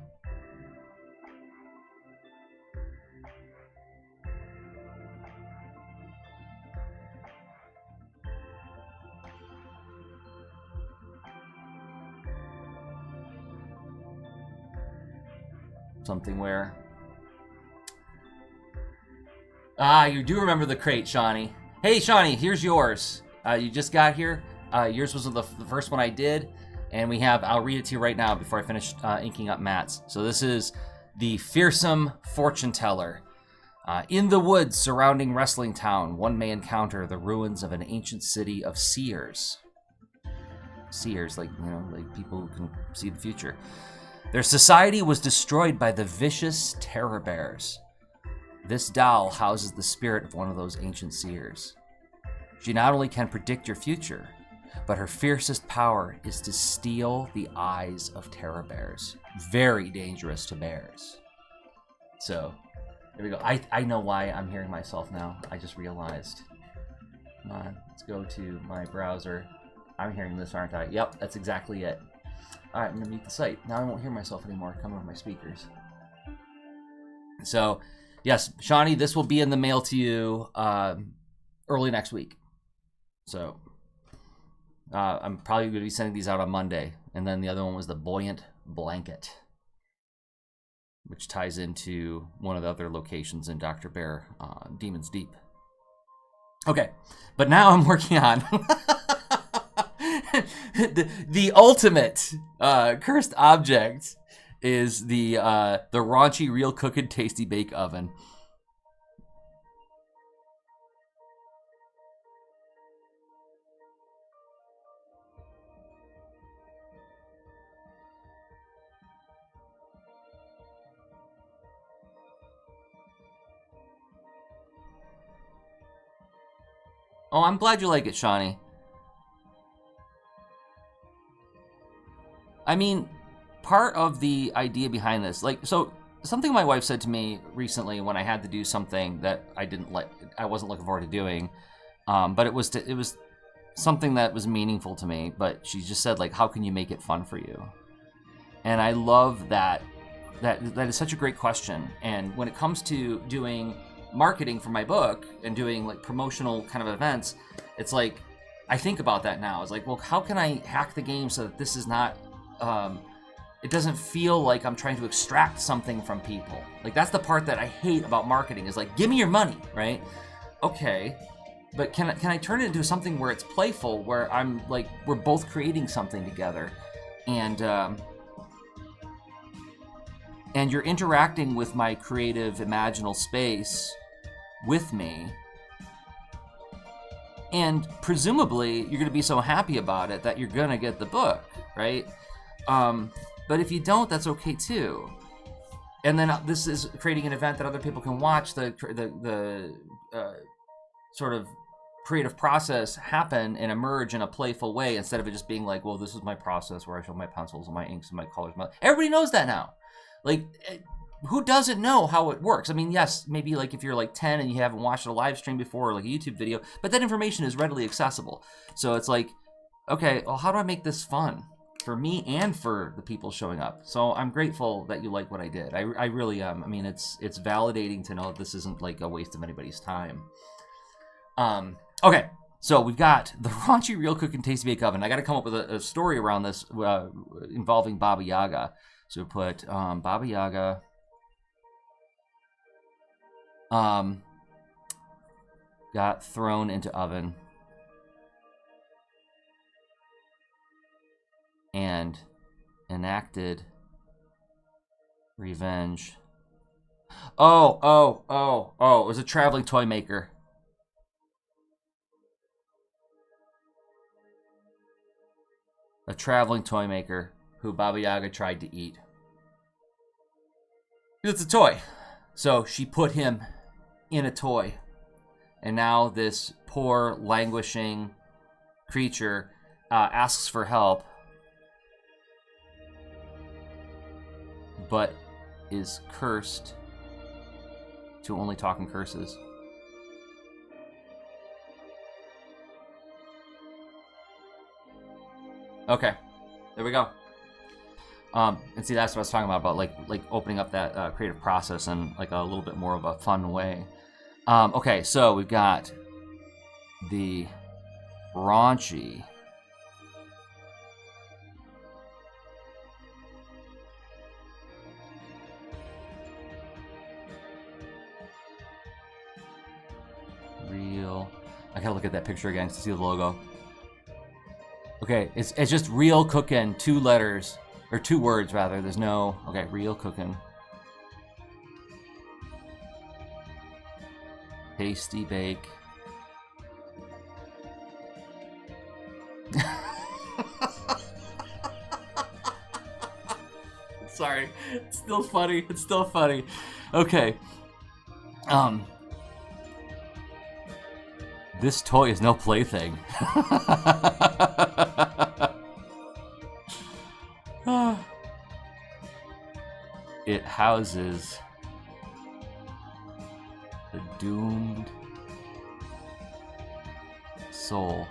Something where... you do remember the crate, Shawnee. Hey, Shawnee, here's yours. You just got here. Yours was the first one I did, and I'll read it to you right now before I finish inking up Matt's. So this is the Fearsome Fortune Teller. In the woods surrounding Wrestling Town, one may encounter the ruins of an ancient city of seers. Seers, like people who can see the future. Their society was destroyed by the vicious terror bears. This doll houses the spirit of one of those ancient seers. She not only can predict your future, but her fiercest power is to steal the eyes of terror bears. Very dangerous to bears. So, there we go. I know why I'm hearing myself now. I just realized. Come on, let's go to my browser. I'm hearing this, aren't I? Yep, that's exactly it. Alright, I'm gonna mute the site. Now I won't hear myself anymore coming over my speakers. So, yes, Shawnee, this will be in the mail to you early next week. So, I'm probably going to be sending these out on Monday. And then the other one was the Buoyant Blanket, which ties into one of the other locations in Dr. Baer, Demon's Deep. Okay, but now I'm working on the ultimate cursed object is the raunchy real cooking tasty bake oven. Oh, I'm glad you like it, Shawnee. I mean, part of the idea behind this, so something my wife said to me recently when I had to do something that I wasn't looking forward to doing, but it was something that was meaningful to me. But she just said, how can you make it fun for you? And I love that. That is such a great question. And when it comes to doing marketing for my book and doing promotional kind of events, it's I think about that now. It's well, how can I hack the game so that this is not it doesn't feel like I'm trying to extract something from people. That's the part that I hate about marketing is give me your money, right? Okay, but can I turn it into something where it's playful, where I'm we're both creating something together, and you're interacting with my creative imaginal space with me, and presumably you're going to be so happy about it that you're going to get the book, right? But if you don't, that's okay too. And then this is creating an event that other people can watch the sort of creative process happen and emerge in a playful way, instead of it just being well, this is my process where I show my pencils and my inks and my colors. Everybody knows that now. who doesn't know how it works? I mean, yes, maybe like if you're like 10 and you haven't watched a live stream before or like a YouTube video, but that information is readily accessible. So it's like, okay, well, how do I make this fun for me and for the people showing up? So I'm grateful that you like what I did. I really am. I mean, it's validating to know that this isn't like a waste of anybody's time. Okay, so we've got the raunchy real cook and tasty bake oven. I got to come up with a story around this involving Baba Yaga. So we put Baba Yaga. Got thrown into oven and enacted revenge. Oh, it was a traveling toy maker. A traveling toy maker who Baba Yaga tried to eat. It's a toy. So she put him in a toy. And now this poor, languishing creature asks for help, but is cursed to only talk in curses. Okay, there we go. And see, that's what I was talking about like opening up that creative process in like a little bit more of a fun way. Okay, so we've got the raunchy real. I gotta look at that picture again to see the logo. Okay, it's just real cooking, 2 letters, or 2 words rather. There's no, okay, real cooking. Tasty bake. Sorry, it's still funny. It's still funny. Okay. This toy is no plaything. It houses the doomed soul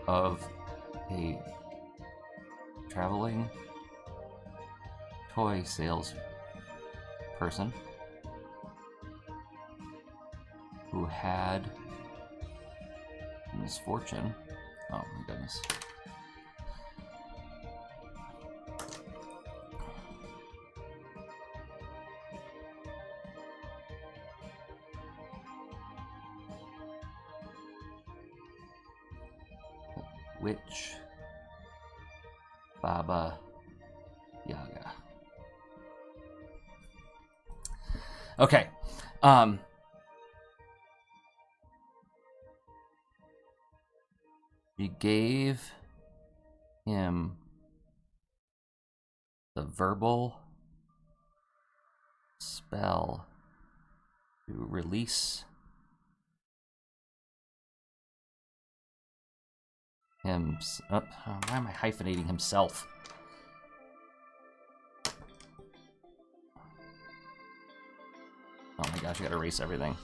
of a traveling toy sales person who had misfortune. Oh my goodness. Witch Baba Yaga. Okay. She gave him the verbal spell to release him. Why am I hyphenating himself? Oh my gosh, I gotta erase everything.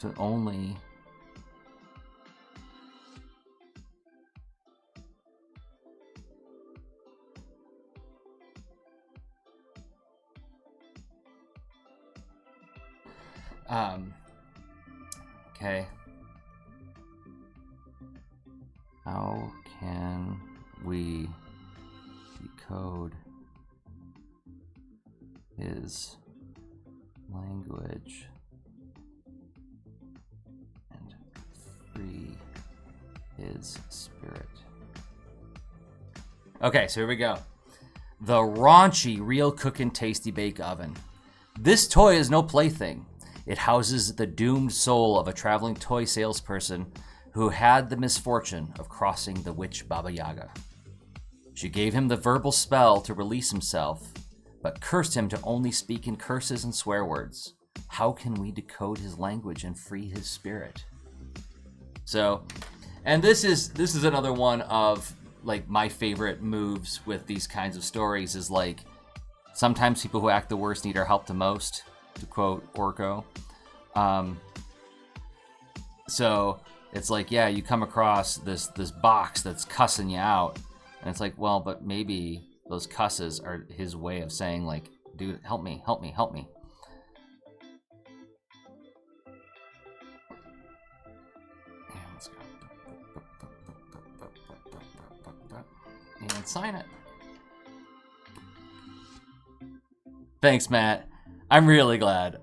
To only okay. How can we decode his language and free his spirit? Okay, so here we go. The raunchy real cookin' tasty bake oven. This toy is no plaything. It houses the doomed soul of a traveling toy salesperson who had the misfortune of crossing the witch Baba Yaga. She gave him the verbal spell to release himself, but cursed him to only speak in curses and swear words. How can we decode his language and free his spirit? So, and this is another one of like my favorite moves with these kinds of stories is like sometimes people who act the worst need our help the most, to quote Orko. So it's like, yeah, you come across this box that's cussing you out, and it's like, well, but maybe those cusses are his way of saying like, dude, help me, help me, help me. Let's go. And sign it. Thanks, Matt. I'm really glad.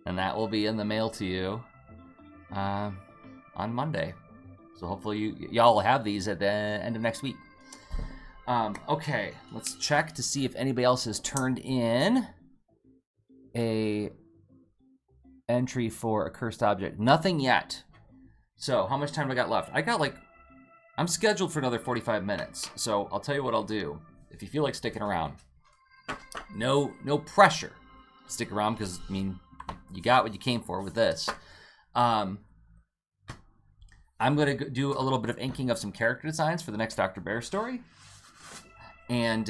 And that will be in the mail to you on Monday. So hopefully y'all will have these at the end of next week. Okay, let's check to see if anybody else has turned in a entry for a cursed object. Nothing yet. So how much time do I got left? I'm scheduled for another 45 minutes. So I'll tell you what I'll do. If you feel like sticking around, no pressure. Stick around because, I mean, you got what you came for with this. I'm going to do a little bit of inking of some character designs for the next Dr. Baer story. And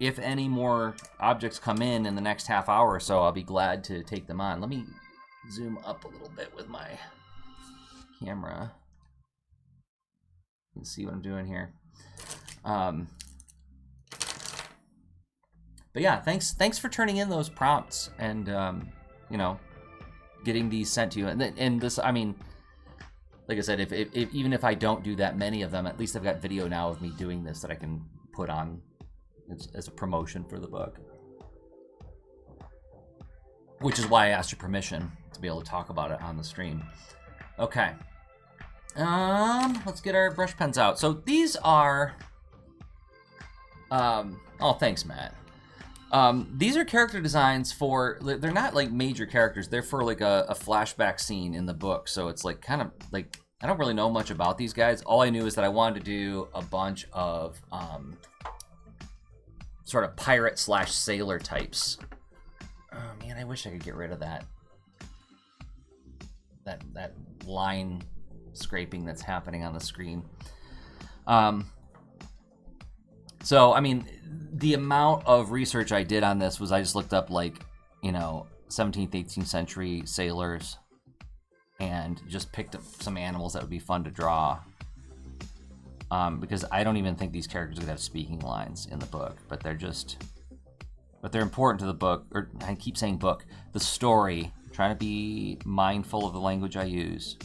if any more objects come in the next half hour or so, I'll be glad to take them on. Let me zoom up a little bit with my camera. You can see what I'm doing here. But yeah, thanks for turning in those prompts and you know, getting these sent to you. And this, I mean, like I said, if even if I don't do that many of them, at least I've got video now of me doing this that I can put on as a promotion for the book. Which is why I asked your permission to be able to talk about it on the stream. Okay. Let's get our brush pens out. So these are oh, thanks, Matt. These are character designs for, they're not like major characters, they're for like a flashback scene in the book. So it's like kind of like, I don't really know much about these guys. All I knew is that I wanted to do a bunch of sort of pirate / sailor types. Oh man, I wish I could get rid of that line scraping that's happening on the screen. So, I mean, the amount of research I did on this was I just looked up, like, you know, 17th, 18th century sailors and just picked up some animals that would be fun to draw. Because I don't even think these characters would have speaking lines in the book, but they're important to the book, or I keep saying book, the story. I'm trying to be mindful of the language I use.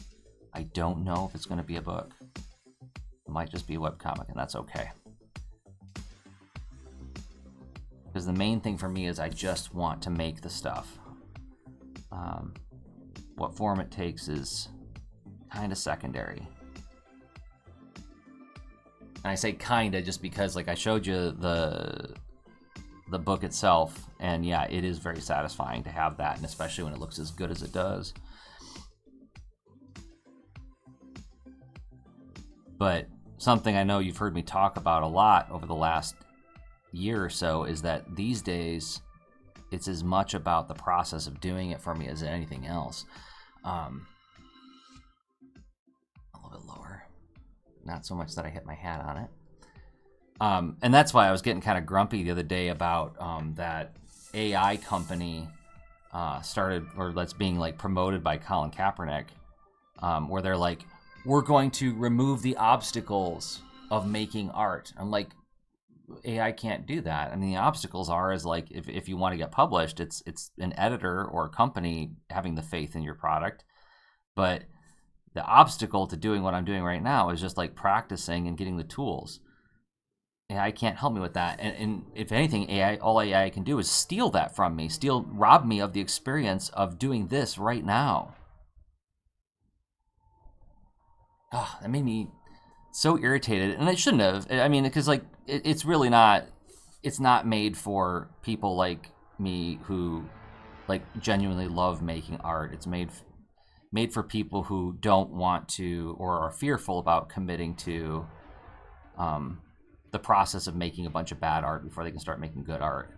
I don't know if it's going to be a book. It might just be a webcomic, and that's okay. Because the main thing for me is I just want to make the stuff. What form it takes is kind of secondary. And I say kinda just because, like, I showed you the book itself, and yeah, it is very satisfying to have that, and especially when it looks as good as it does. But something I know you've heard me talk about a lot over the last year or so is that these days it's as much about the process of doing it for me as anything else. A little bit lower, not so much that I hit my hat on it. And that's why I was getting kind of grumpy the other day about that AI company started, or that's being like promoted by Colin Kaepernick, where they're like, we're going to remove the obstacles of making art. I'm like, AI can't do that. I mean, the obstacles are is like, if you want to get published, it's an editor or a company having the faith in your product. But the obstacle to doing what I'm doing right now is just like practicing and getting the tools. AI can't help me with that. And if anything, all AI can do is steal that from me, rob me of the experience of doing this right now. Oh, that made me so irritated, and it shouldn't have. I mean, because like it's really not. It's not made for people like me who like genuinely love making art. It's made for people who don't want to or are fearful about committing to the process of making a bunch of bad art before they can start making good art.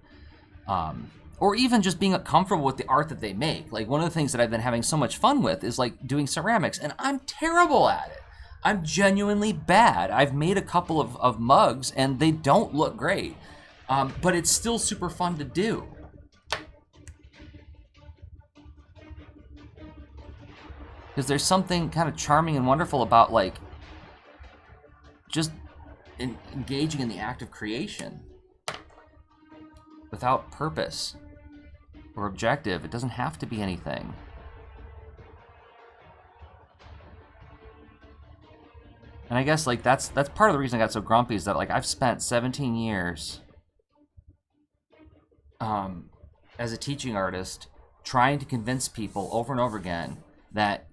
Or even just being comfortable with the art that they make. Like, one of the things that I've been having so much fun with is like doing ceramics, and I'm terrible at it. I'm genuinely bad. I've made a couple of mugs and they don't look great, but it's still super fun to do. Because there's something kind of charming and wonderful about like just engaging in the act of creation without purpose or objective. It doesn't have to be anything. And I guess like that's part of the reason I got so grumpy is that like I've spent 17 years as a teaching artist trying to convince people over and over again that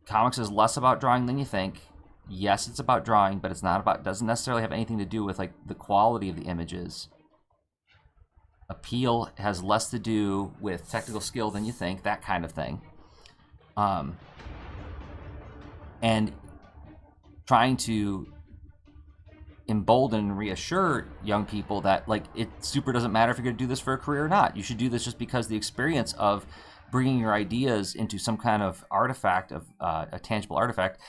comics is less about drawing than you think. Yes, it's about drawing, but it's not about, doesn't necessarily have anything to do with like the quality of the images. Appeal has less to do with technical skill than you think, that kind of thing. And trying to embolden and reassure young people that like it super doesn't matter if you're going to do this for a career or not. You should do this just because the experience of bringing your ideas into some kind of artifact, of a tangible artifact,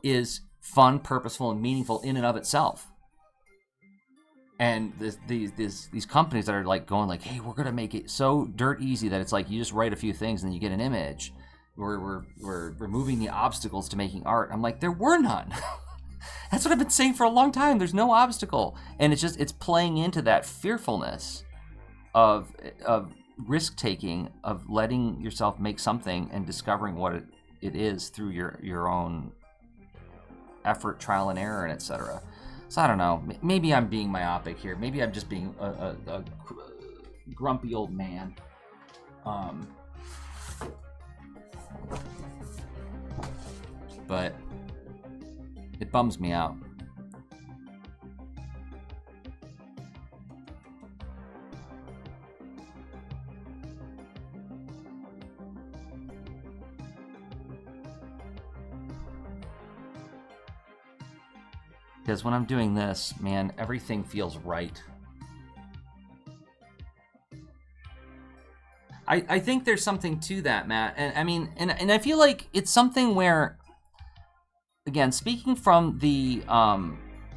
is fun, purposeful, and meaningful in and of itself. And these companies that are like going like, hey, we're gonna make it so dirt easy that it's like you just write a few things and then you get an image. We're removing the obstacles to making art. I'm like, there were none. That's what I've been saying for a long time. There's no obstacle, and it's playing into that fearfulness of risk taking, of letting yourself make something and discovering what it is through your own effort, trial and error, and etc. So I don't know. Maybe I'm being myopic here. Maybe I'm just being a grumpy old man. But it bums me out. Because when I'm doing this, man, everything feels right. I think there's something to that, Matt. And I mean, and I feel like it's something where, again, speaking from the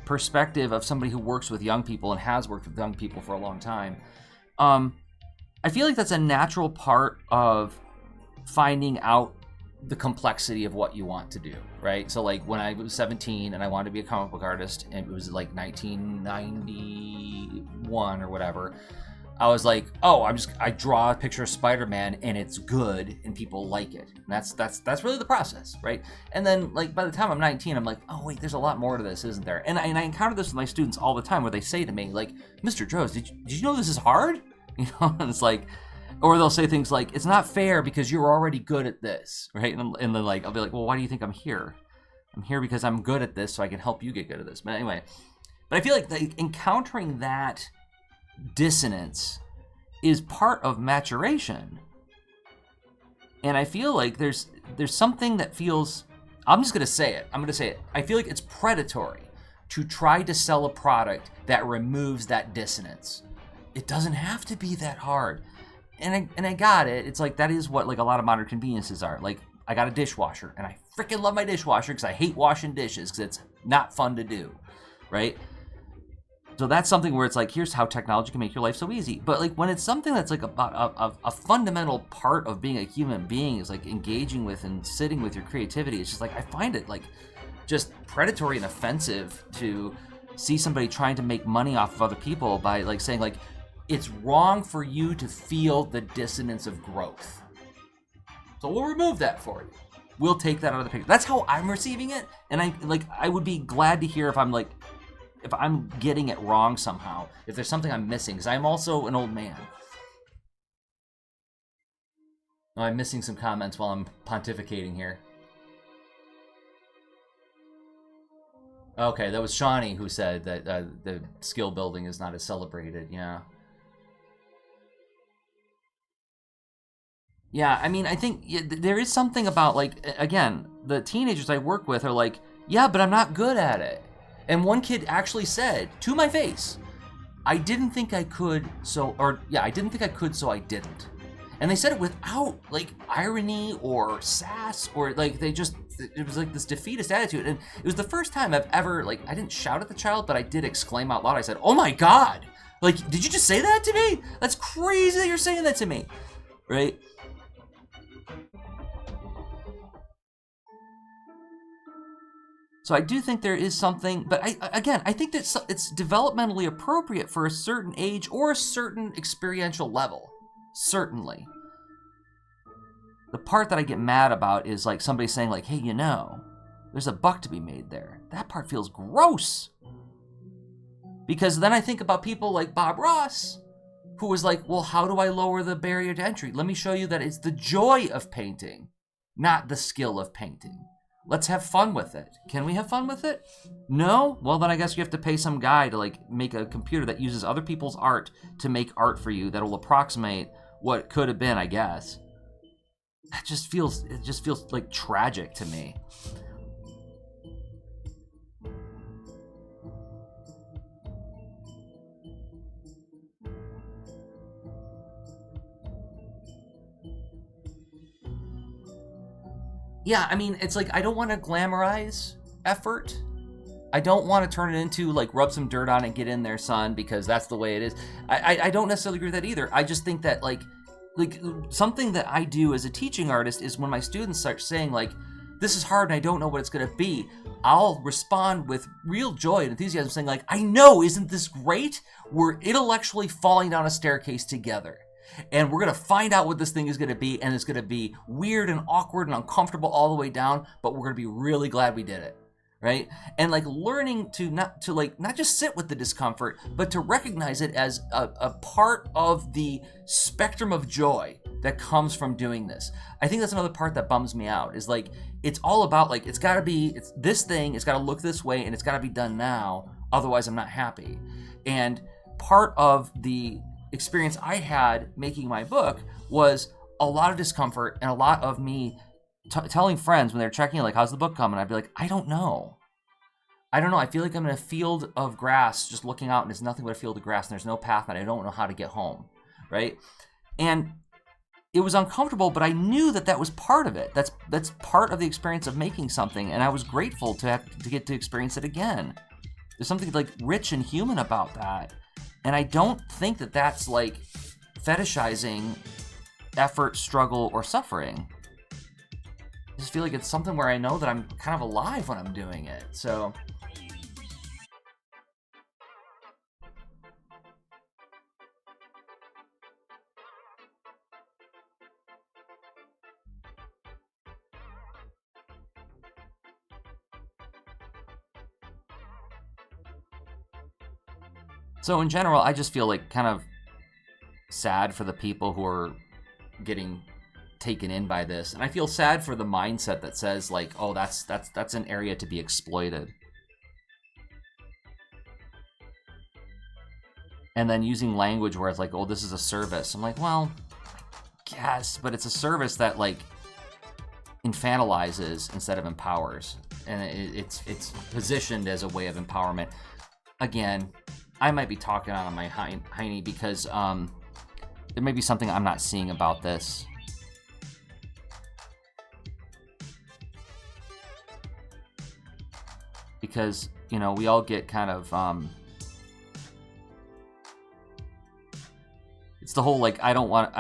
perspective of somebody who works with young people and has worked with young people for a long time, I feel like that's a natural part of finding out the complexity of what you want to do, right? So like when I was 17 and I wanted to be a comic book artist, and it was like 1991 or whatever, I was like, oh, I draw a picture of Spider-Man and it's good and people like it. And that's really the process, right? And then like by the time I'm 19, I'm like, oh wait, there's a lot more to this, isn't there? And I encounter this with my students all the time, where they say to me like, Mr. Droz, did you know this is hard? You know, and it's like, or they'll say things like, it's not fair because you're already good at this, right? And then like, I'll be like, well, why do you think I'm here? I'm here because I'm good at this, so I can help you get good at this. But anyway, but I feel like encountering that dissonance is part of maturation. And I feel like there's something that feels, I'm just gonna say it. I feel like it's predatory to try to sell a product that removes that dissonance. It doesn't have to be that hard. And I got it. It's like, that is what like a lot of modern conveniences are. Like, I got a dishwasher and I freaking love my dishwasher because I hate washing dishes because it's not fun to do, right? So that's something where it's like, here's how technology can make your life so easy. But like when it's something that's like about a fundamental part of being a human being, is like engaging with and sitting with your creativity, it's just like, I find it like just predatory and offensive to see somebody trying to make money off of other people by like saying like, it's wrong for you to feel the dissonance of growth. So we'll remove that for you. We'll take that out of the picture. That's how I'm receiving it. And I would be glad to hear if I'm getting it wrong somehow, if there's something I'm missing, because I'm also an old man. Oh, I'm missing some comments while I'm pontificating here. Okay, that was Shawnee who said that the skill building is not as celebrated, yeah. Yeah, I mean, I think there is something about, like, again, the teenagers I work with are like, yeah, but I'm not good at it. And one kid actually said to my face, I didn't think I could, so I didn't think I could, so I didn't. And they said it without like irony or sass or like it was like this defeatist attitude. And it was the first time I've ever, like, I didn't shout at the child, but I did exclaim out loud. I said, "Oh my God, like, did you just say that to me? That's crazy that you're saying that to me," right? So I do think there is something, but I think that it's developmentally appropriate for a certain age or a certain experiential level, certainly. The part that I get mad about is like somebody saying like, hey, you know, there's a buck to be made there. That part feels gross. Because then I think about people like Bob Ross, who was like, well, how do I lower the barrier to entry? Let me show you that it's the joy of painting, not the skill of painting. Let's have fun with it. Can we have fun with it? No? Well, then I guess you have to pay some guy to like make a computer that uses other people's art to make art for you that will approximate what could have been, I guess. It just feels like tragic to me. Yeah, I mean, it's like, I don't want to glamorize effort. I don't want to turn it into like rub some dirt on it, get in there, son, because that's the way it is. I don't necessarily agree with that either. I just think that like something that I do as a teaching artist is when my students start saying like, this is hard and I don't know what it's going to be, I'll respond with real joy and enthusiasm saying like, I know, isn't this great? We're intellectually falling down a staircase together. And we're going to find out what this thing is going to be, and it's going to be weird and awkward and uncomfortable all the way down, but we're going to be really glad we did it, right? And like learning to not just sit with the discomfort, but to recognize it as a part of the spectrum of joy that comes from doing this. I think that's another part that bums me out, is like, it's all about like, it's got to look this way, and it's got to be done now, otherwise I'm not happy. And part of the experience I had making my book was a lot of discomfort and a lot of me telling friends when they're checking in, like, how's the book coming? I'd be like, I don't know. I feel like I'm in a field of grass just looking out, and it's nothing but a field of grass, and there's no path, and I don't know how to get home, right? And it was uncomfortable, but I knew that was part of it. That's part of the experience of making something, and I was grateful to get to experience it again. There's something like rich and human about that. And I don't think that that's like fetishizing effort, struggle, or suffering. I just feel like it's something where I know that I'm kind of alive when I'm doing it. So in general, I just feel like kind of sad for the people who are getting taken in by this. And I feel sad for the mindset that says like, oh, that's an area to be exploited. And then using language where it's like, oh, this is a service. I'm like, well, yes, but it's a service that like infantilizes instead of empowers. And it's positioned as a way of empowerment. Again, I might be talking out on my hiney because there may be something I'm not seeing about this. Because, you know, we all get kind of, it's the whole, like, I want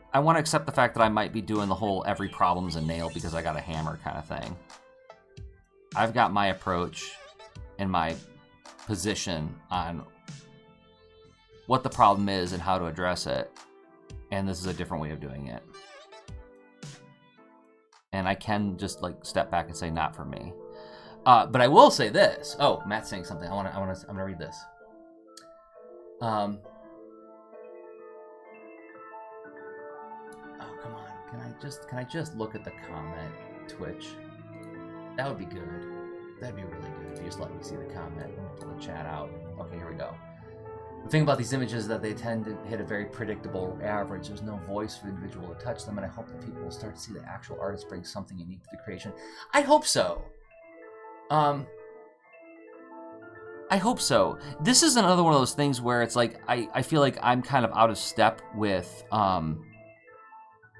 to accept the fact that I might be doing the whole every problem's a nail because I got a hammer kind of thing. I've got my approach and my position on what the problem is and how to address it, and this is a different way of doing it. And I can just like step back and say, not for me. But I will say this. Oh, Matt's saying something. I'm gonna read this. Oh, come on. Can I just look at the comment, Twitch? That would be good. That'd be really good if you just let me see the comment. Let me pull the chat out. Okay, here we go. The thing about these images is that they tend to hit a very predictable average. There's no voice for the individual to touch them, and I hope that people will start to see the actual artist bring something unique to the creation. I hope so. I hope so. This is another one of those things where it's like I feel like I'm kind of out of step with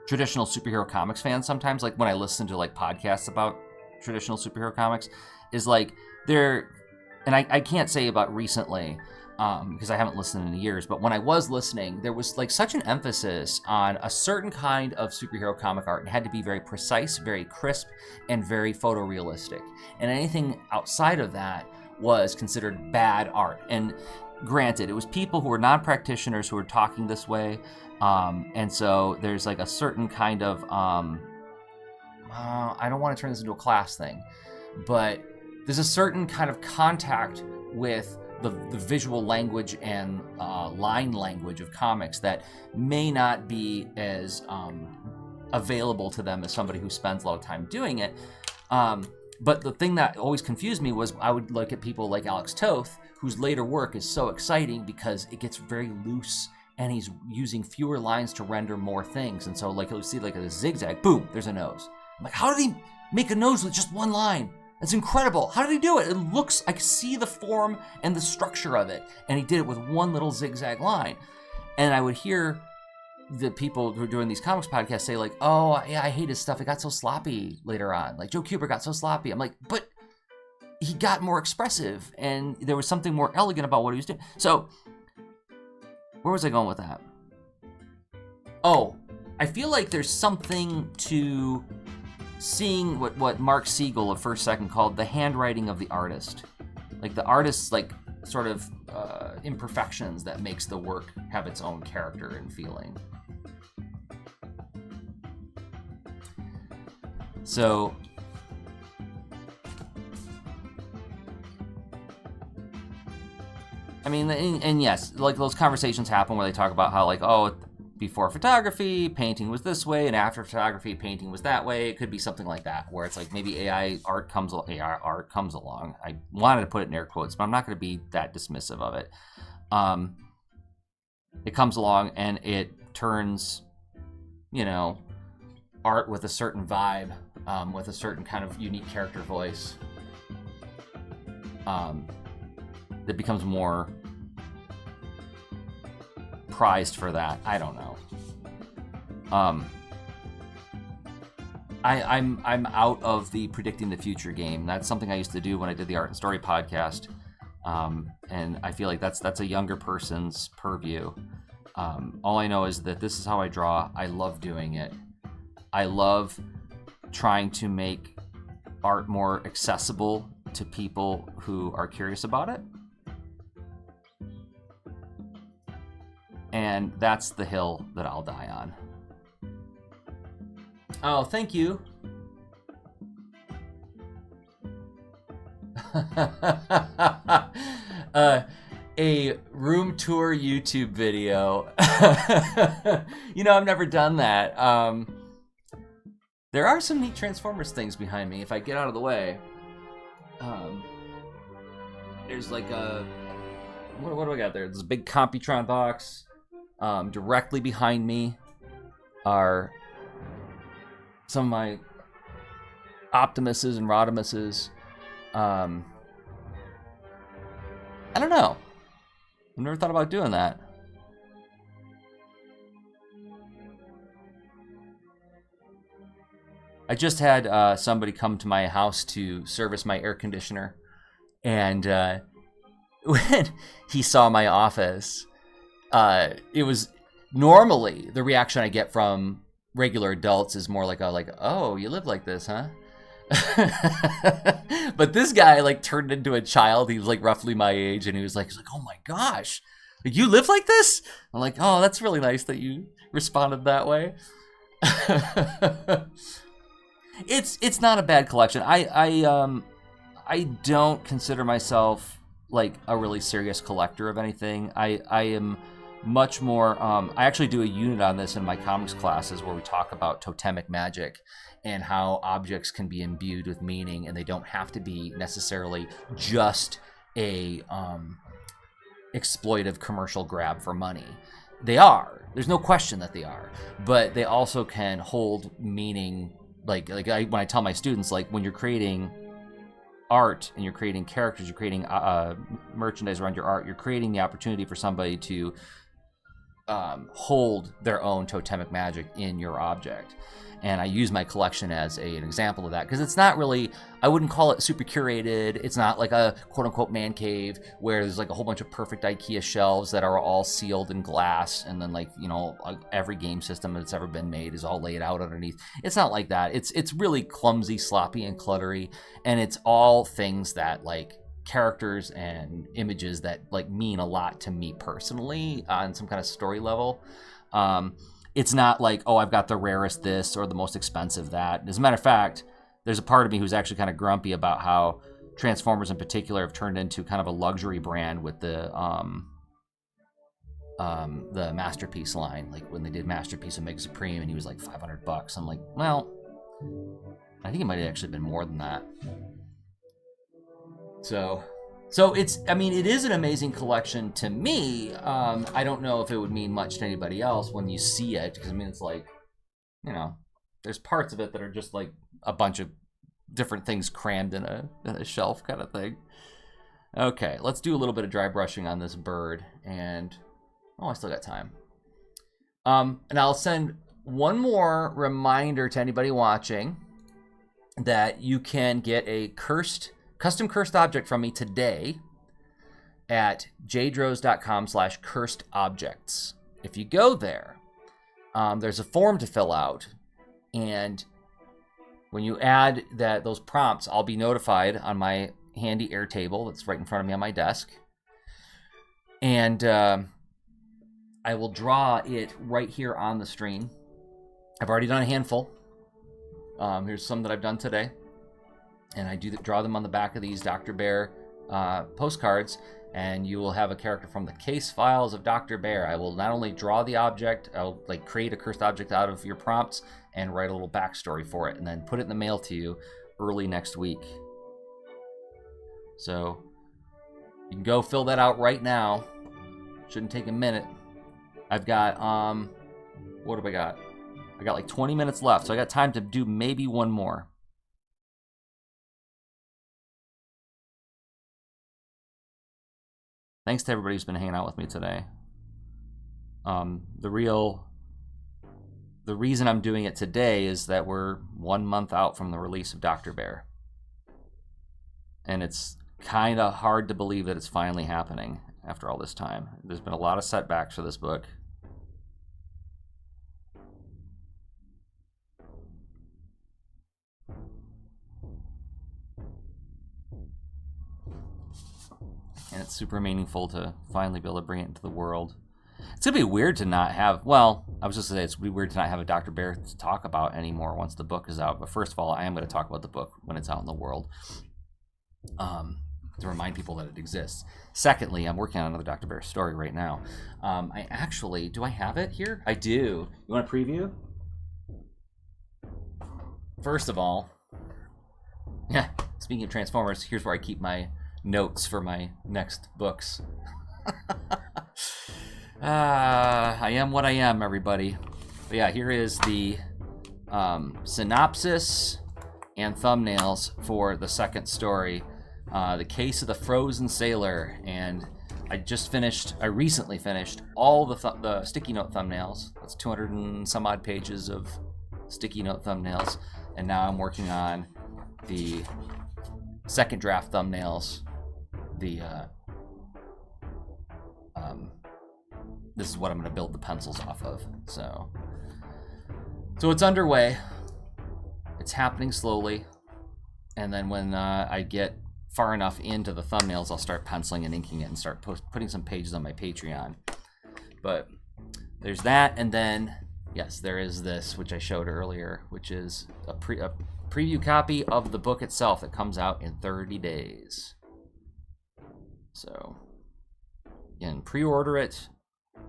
traditional superhero comics fans sometimes. Like when I listen to like podcasts about traditional superhero comics, is like they're, and I can't say about recently because I haven't listened in years, but when I was listening, there was like such an emphasis on a certain kind of superhero comic art. It had to be very precise, very crisp, and very photorealistic. And anything outside of that was considered bad art. And granted, it was people who were non-practitioners who were talking this way. And so there's like a certain kind of, I don't want to turn this into a class thing, but there's a certain kind of contact with the visual language and line language of comics that may not be as available to them as somebody who spends a lot of time doing it. But the thing that always confused me was I would look at people like Alex Toth, whose later work is so exciting because it gets very loose and he's using fewer lines to render more things. And so like you'll see like a zigzag, boom, there's a nose. I'm like, how did he make a nose with just one line? That's incredible. How did he do it? It looks, I can see the form and the structure of it. And he did it with one little zigzag line. And I would hear the people who are doing these comics podcasts say like, oh, yeah, I hate his stuff. It got so sloppy later on. Like Joe Kubert got so sloppy. I'm like, but he got more expressive and there was something more elegant about what he was doing. So where was I going with that? Oh, I feel like there's something to seeing what Mark Siegel of First Second called the handwriting of the artist. Like the artist's like sort of imperfections that makes the work have its own character and feeling. So I mean, and yes, like those conversations happen where they talk about how like, oh, before photography, painting was this way, and after photography, painting was that way. It could be something like that, where it's like maybe AI art comes along. I wanted to put it in air quotes, but I'm not going to be that dismissive of it. It comes along and it turns, art with a certain vibe, with a certain kind of unique character voice. That becomes more prized for that. I don't know. I'm out of the predicting the future game. That's something I used to do when I did the Art and Story podcast, and I feel like that's a younger person's purview. All I know is that this is how I draw. I love doing it. I love trying to make art more accessible to people who are curious about it. And that's the hill that I'll die on. Oh, thank you. A room tour YouTube video. I've never done that. There are some neat Transformers things behind me if I get out of the way. There's like a... What do I got there? There's a big Computron box. Directly behind me are some of my Optimuses and Rodimuses. I don't know. I've never thought about doing that. I just had somebody come to my house to service my air conditioner, and when he saw my office, it was normally the reaction I get from regular adults is more like oh, you live like this, huh? But this guy like turned into a child. He was like roughly my age, and he was like, oh my gosh, you live like this? I'm like, oh, that's really nice that you responded that way. It's not a bad collection. I don't consider myself like a really serious collector of anything. I am much more, I actually do a unit on this in my comics classes where we talk about totemic magic and how objects can be imbued with meaning, and they don't have to be necessarily just a exploitive commercial grab for money. They are. There's no question that they are. But they also can hold meaning. When I tell my students, like when you're creating art and you're creating characters, you're creating merchandise around your art, you're creating the opportunity for somebody to hold their own totemic magic in your object. And I use my collection as an example of that, because it's not really, I wouldn't call it super curated. It's not like a quote unquote man cave where there's like a whole bunch of perfect IKEA shelves that are all sealed in glass, and then like, you know, every game system that's ever been made is all laid out underneath. It's not like that. It's really clumsy, sloppy, and cluttery, and it's all things that like characters and images that like mean a lot to me personally on some kind of story level. It's not like, oh, I've got the rarest this or the most expensive that. As a matter of fact, there's a part of me who's actually kind of grumpy about how Transformers in particular have turned into kind of a luxury brand with the Masterpiece line. Like when they did Masterpiece Omega Supreme and he was like $500. I'm like, well, I think it might have actually been more than that. So it's, I mean, it is an amazing collection to me. I don't know if it would mean much to anybody else when you see it, because I mean, it's like, you know, there's parts of it that are just like a bunch of different things crammed in a shelf kind of thing. Okay, let's do a little bit of dry brushing on this bird, and I still got time. And I'll send one more reminder to anybody watching that you can get a custom cursed object from me today at jdros.com/cursedobjects. If you go there, there's a form to fill out, and when you add those prompts, I'll be notified on my handy Airtable that's right in front of me on my desk, and I will draw it right here on the stream. I've already done a handful. Here's some that I've done today. And I draw them on the back of these Doctor Baer postcards, and you will have a character from the case files of Doctor Baer. I will not only draw the object, I'll like create a cursed object out of your prompts and write a little backstory for it, and then put it in the mail to you early next week. So you can go fill that out right now. Shouldn't take a minute. I've got what have I got? I got like 20 minutes left, so I got time to do maybe one more. Thanks to everybody who's been hanging out with me today. The reason I'm doing it today is that we're 1 month out from the release of Doctor Baer. And it's kind of hard to believe that it's finally happening after all this time. There's been a lot of setbacks for this book. And it's super meaningful to finally be able to bring it into the world. It's going to be weird to not have, well, I was just going to say it's going to be weird to not have a Dr. Baer to talk about anymore once the book is out. But first of all, I am going to talk about the book when it's out in the world, to remind people that it exists. Secondly, I'm working on another Dr. Baer story right now. I actually, do I have it here? I do. You want a preview? First of all, yeah, speaking of Transformers, here's where I keep my notes for my next books. I am what I am, everybody. But yeah, here is the synopsis and thumbnails for the second story, The Case of the Frozen Sailor. And I recently finished all the sticky note thumbnails. That's 200 and some odd pages of sticky note thumbnails. And now I'm working on the second draft thumbnails. This is what I'm going to build the pencils off of. So it's underway. It's happening slowly, and then when I get far enough into the thumbnails, I'll start penciling and inking it and start putting some pages on my Patreon. But there's that, and then yes, there is this, which I showed earlier, which is a preview copy of the book itself that comes out in 30 days. So you can pre-order it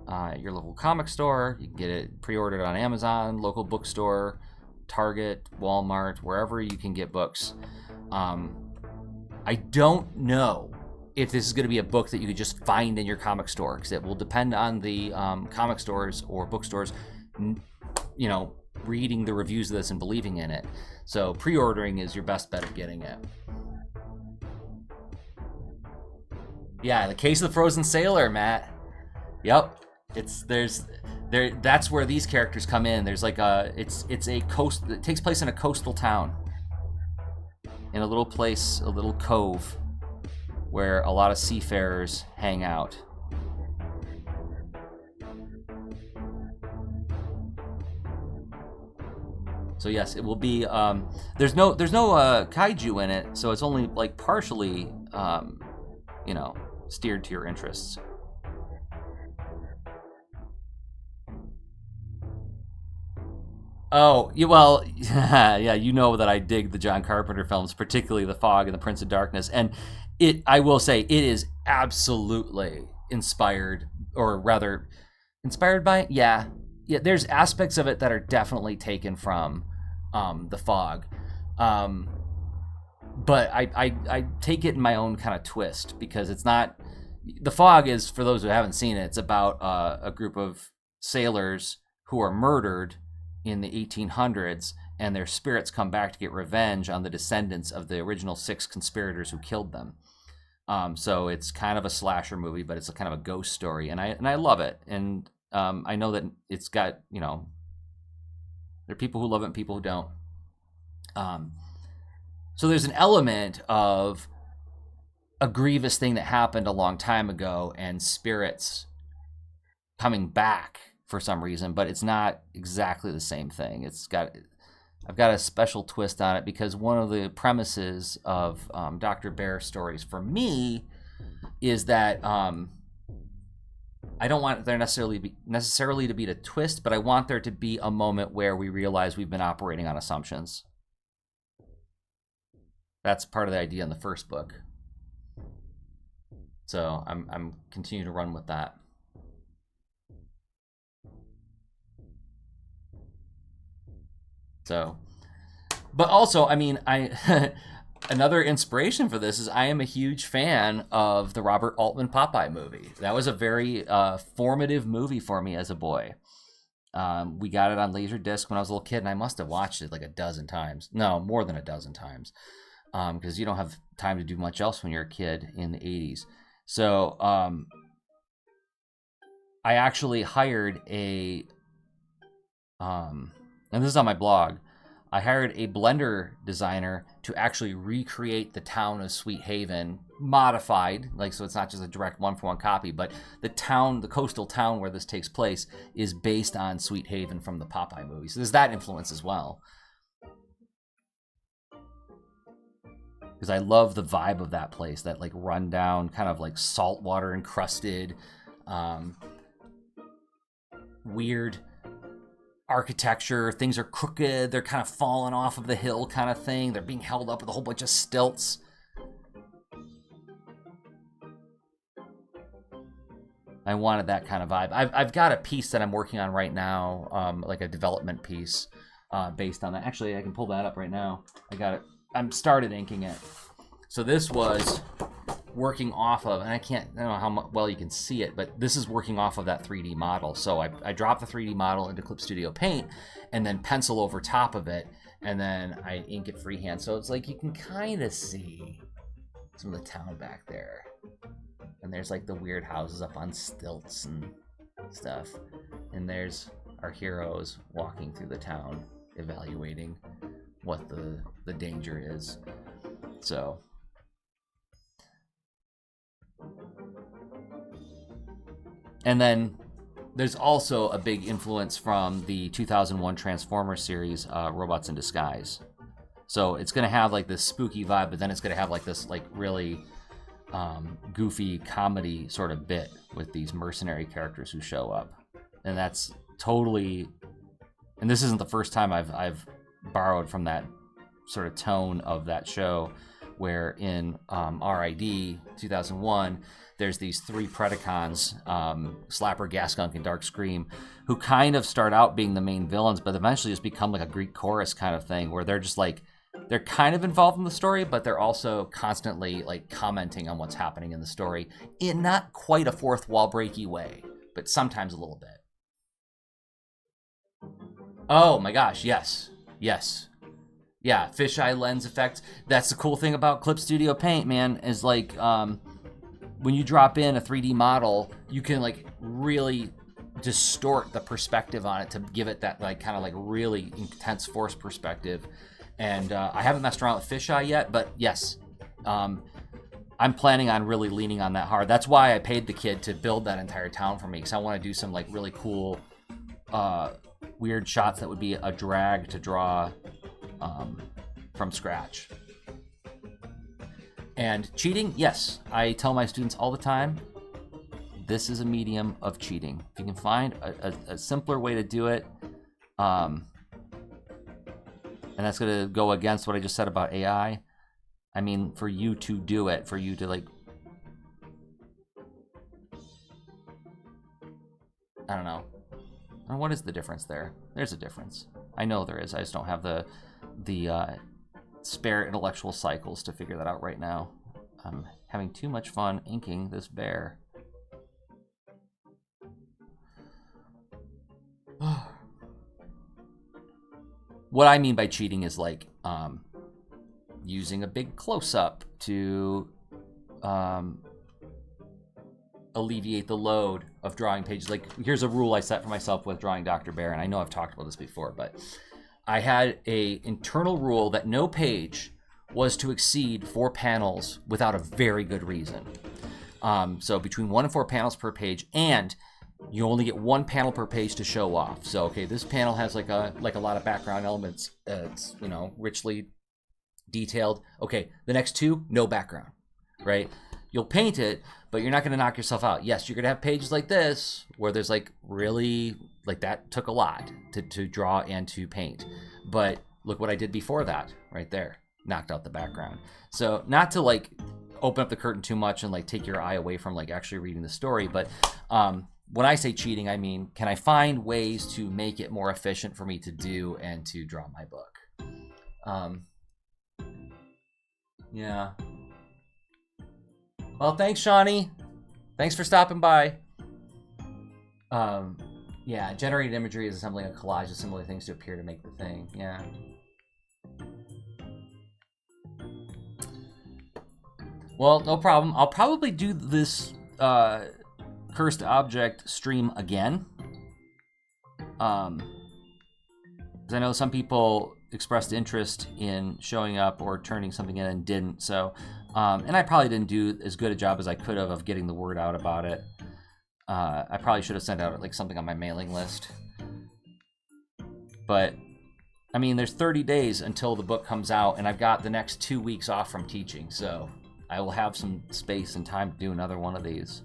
at your local comic store. You can get it pre-ordered on Amazon, local bookstore, Target, Walmart, wherever you can get books. I don't know if this is going to be a book that you could just find in your comic store, because it will depend on the comic stores or bookstores, you know, reading the reviews of this and believing in it. So pre-ordering is your best bet of getting it. Yeah, the case of the frozen sailor, Matt. Yep. That's where these characters come in. There's like it's a coast, it takes place in a coastal town. In a little place, a little cove where a lot of seafarers hang out. So yes, it will be. There's no kaiju in it, so it's only like partially, steered to your interests. Oh, well, yeah, you know that I dig the John Carpenter films, particularly The Fog and The Prince of Darkness, and I will say, it is absolutely inspired, or rather, inspired by it. Yeah, there's aspects of it that are definitely taken from The Fog, but I take it in my own kind of twist, because it's not. The Fog is, for those who haven't seen it, it's about a group of sailors who are murdered in the 1800s, and their spirits come back to get revenge on the descendants of the original 6 conspirators who killed them. So it's kind of a slasher movie, but it's a kind of a ghost story, and I love it. And I know that it's got, there are people who love it and people who don't. So there's an element of a grievous thing that happened a long time ago and spirits coming back for some reason, but it's not exactly the same thing. I've got a special twist on it, because one of the premises of Dr. Baer stories for me is that I don't want there necessarily to be the twist, but I want there to be a moment where we realize we've been operating on assumptions. That's part of the idea in the first book. So I'm continuing to run with that. So, but also, I mean, another inspiration for this is I am a huge fan of the Robert Altman Popeye movie. That was a very formative movie for me as a boy. We got it on Laserdisc when I was a little kid, and I must have watched it like a dozen times. No, more than a dozen times, because you don't have time to do much else when you're a kid in the 80s. So I actually hired and this is on my blog, I hired a blender designer to actually recreate the town of Sweet Haven, modified, like, so it's not just a direct one-for-one copy, but the coastal town where this takes place is based on Sweet Haven from the Popeye movie. So there's that influence as well. Because I love the vibe of that place, that like rundown, kind of like saltwater encrusted, weird architecture. Things are crooked, they're kind of falling off of the hill kind of thing. They're being held up with a whole bunch of stilts. I wanted that kind of vibe. I've got a piece that I'm working on right now, like a development piece based on that. Actually, I can pull that up right now. I got it. I'm started inking it. So this was working off of, and I don't know how well you can see it, but this is working off of that 3D model. So I dropped the 3D model into Clip Studio Paint and then pencil over top of it, and then I ink it freehand. So it's like you can kind of see some of the town back there. And there's like the weird houses up on stilts and stuff. And there's our heroes walking through the town, evaluating what the danger is. So and then there's also a big influence from the 2001 Transformers series, Robots in Disguise. So it's going to have like this spooky vibe, but then it's going to have like this like really goofy comedy sort of bit with these mercenary characters who show up. And that's totally, and this isn't the first time I've borrowed from that sort of tone of that show, where in RID 2001, there's these 3 Predacons, Slapper, Gaskunk, and Dark Scream, who kind of start out being the main villains, but eventually just become like a Greek chorus kind of thing, where they're just like, they're kind of involved in the story, but they're also constantly like commenting on what's happening in the story in not quite a fourth wall breaky way, but sometimes a little bit. Oh my gosh, yes. Yeah, fisheye lens effect. That's the cool thing about Clip Studio Paint, man, is like, when you drop in a 3D model, you can like really distort the perspective on it to give it that like kind of like really intense force perspective. And I haven't messed around with fisheye yet, but yes, I'm planning on really leaning on that hard. That's why I paid the kid to build that entire town for me, because I want to do some like really cool, weird shots that would be a drag to draw from scratch. And cheating, yes, I tell my students all the time, this is a medium of cheating. If you can find a simpler way to do it, and that's gonna go against what I just said about AI. I mean, for you to do it, for you to like, I don't know. What is the difference there? There's a difference. I know there is. I just don't have the spare intellectual cycles to figure that out right now. I'm having too much fun inking this bear. What I mean by cheating is like using a big close-up to alleviate the load of drawing pages. Like, here's a rule I set for myself with drawing Dr. Baer, and I know I've talked about this before, but I had a internal rule that no page was to exceed 4 panels without a very good reason. So between 1 and 4 panels per page, and you only get 1 panel per page to show off. So okay, this panel has like a lot of background elements. It's, you know, richly detailed. Okay, the next 2, no background, right? You'll paint it, but you're not going to knock yourself out. Yes, you're going to have pages like this where there's like really, like that took a lot to draw and to paint. But look what I did before that, right there. Knocked out the background. So not to like open up the curtain too much and like take your eye away from like actually reading the story, but when I say cheating, I mean, can I find ways to make it more efficient for me to do and to draw my book? Yeah. Well, thanks, Shawnee. Thanks for stopping by. Yeah, generated imagery is assembling a collage of similar things to appear to make the thing. Yeah. Well, no problem. I'll probably do this cursed object stream again. Because I know some people expressed interest in showing up or turning something in and didn't. So, and I probably didn't do as good a job as I could have of getting the word out about it. I probably should have sent out like something on my mailing list. But, I mean, there's 30 days until the book comes out, and I've got the next 2 weeks off from teaching. So I will have some space and time to do another one of these.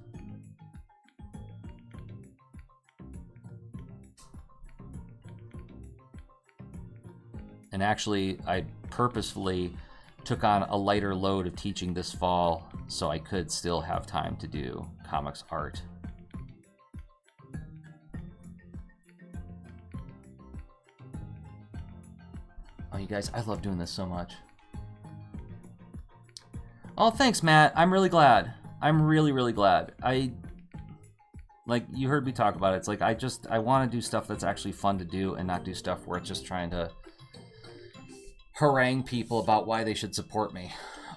And actually, I purposefully took on a lighter load of teaching this fall so I could still have time to do comics art. Oh, you guys, I love doing this so much. Oh, thanks, Matt. I'm really glad. I'm really, really glad. Like, you heard me talk about it. It's like, I want to do stuff that's actually fun to do and not do stuff where it's just trying to harangue people about why they should support me.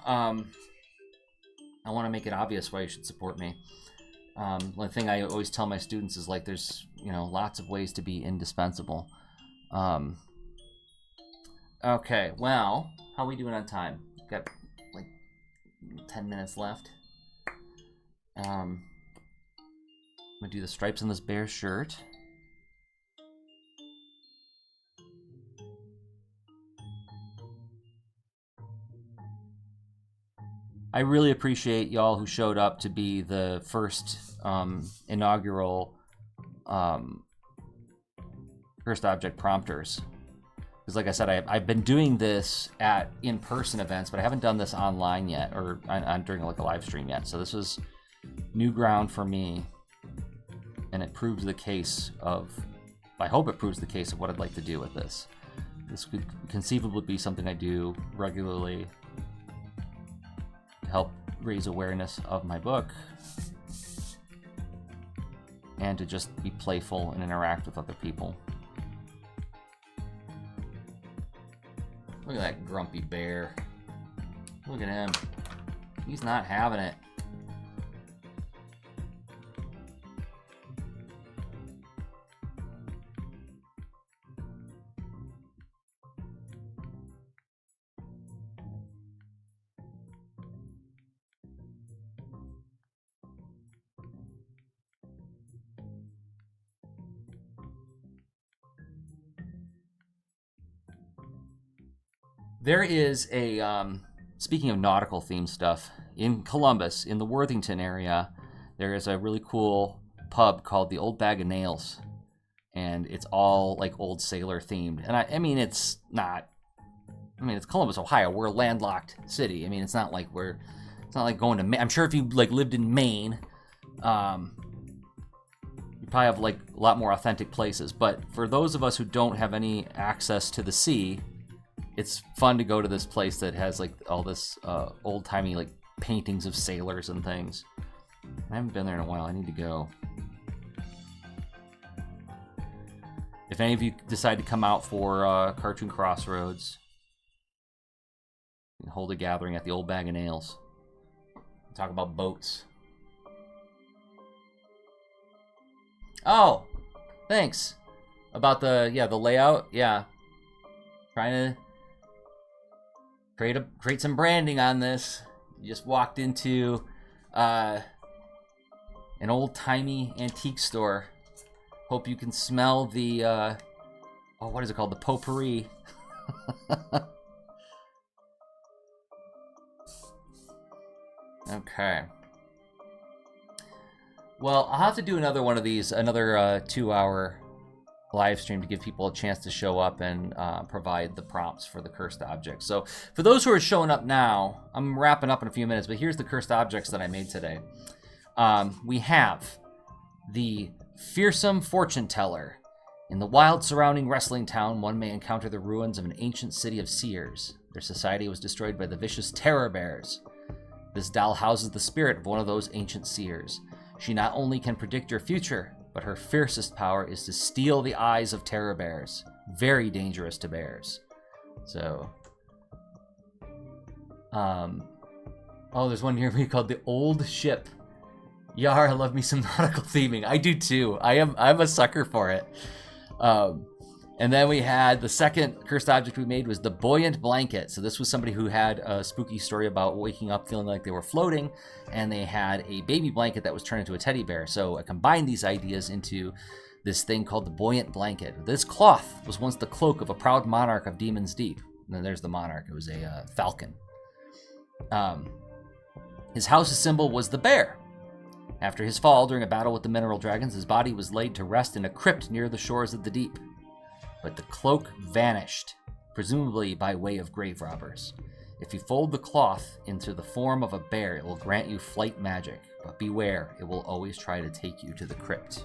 I want to make it obvious why you should support me. One thing I always tell my students is like, there's, you know, lots of ways to be indispensable. Okay, well, how are we doing on time? Got like 10 minutes left. I'm gonna do the stripes on this bear shirt. I really appreciate y'all who showed up to be the first inaugural Cursed Object prompters. Because like I said, I've been doing this at in-person events, but I haven't done this online yet, or during like a live stream yet. So this was new ground for me, and it proves the case of, I hope it proves the case of what I'd like to do with this. This could conceivably be something I do regularly to help raise awareness of my book and to just be playful and interact with other people. Look at that grumpy bear. Look at him. He's not having it. There is a, speaking of nautical themed stuff, in Columbus, in the Worthington area, there is a really cool pub called the Old Bag of Nails. And it's all like old sailor themed. And I mean, it's Columbus, Ohio. We're a landlocked city. I mean, it's not like going to Maine. I'm sure if you like lived in Maine, you probably have like a lot more authentic places. But for those of us who don't have any access to the sea, it's fun to go to this place that has like all this old timey like paintings of sailors and things. I haven't been there in a while. I need to go. If any of you decide to come out for Cartoon Crossroads, you can hold a gathering at the Old Bag of Nails. Talk about boats. Oh, thanks. About the layout. Yeah, trying to create some branding on this. You just walked into an old-timey antique store. Hope you can smell the what is it called? The potpourri. Okay. Well, I'll have to do another one of these, another 2-hour live stream to give people a chance to show up and provide the prompts for the cursed objects. So for those who are showing up now, I'm wrapping up in a few minutes, but here's the cursed objects that I made today. We have the fearsome fortune teller. In the wild surrounding wrestling town, one may encounter the ruins of an ancient city of seers. Their society was destroyed by the vicious terror bears. This doll houses the spirit of one of those ancient seers. She not only can predict your future, but her fiercest power is to steal the eyes of terror bears. Very dangerous to bears. So, there's one here called the Old Ship. Yar, I love me some nautical theming. I do too. I'm a sucker for it. And then we had the second cursed object we made was the buoyant blanket. So this was somebody who had a spooky story about waking up feeling like they were floating, and they had a baby blanket that was turned into a teddy bear. So I combined these ideas into this thing called the buoyant blanket. This cloth was once the cloak of a proud monarch of Demon's Deep. And then there's the monarch. It was a falcon. His house's symbol was the bear. After his fall during a battle with the mineral dragons, his body was laid to rest in a crypt near the shores of the deep. But the cloak vanished, presumably by way of grave robbers. If you fold the cloth into the form of a bear, it will grant you flight magic. But beware, it will always try to take you to the crypt.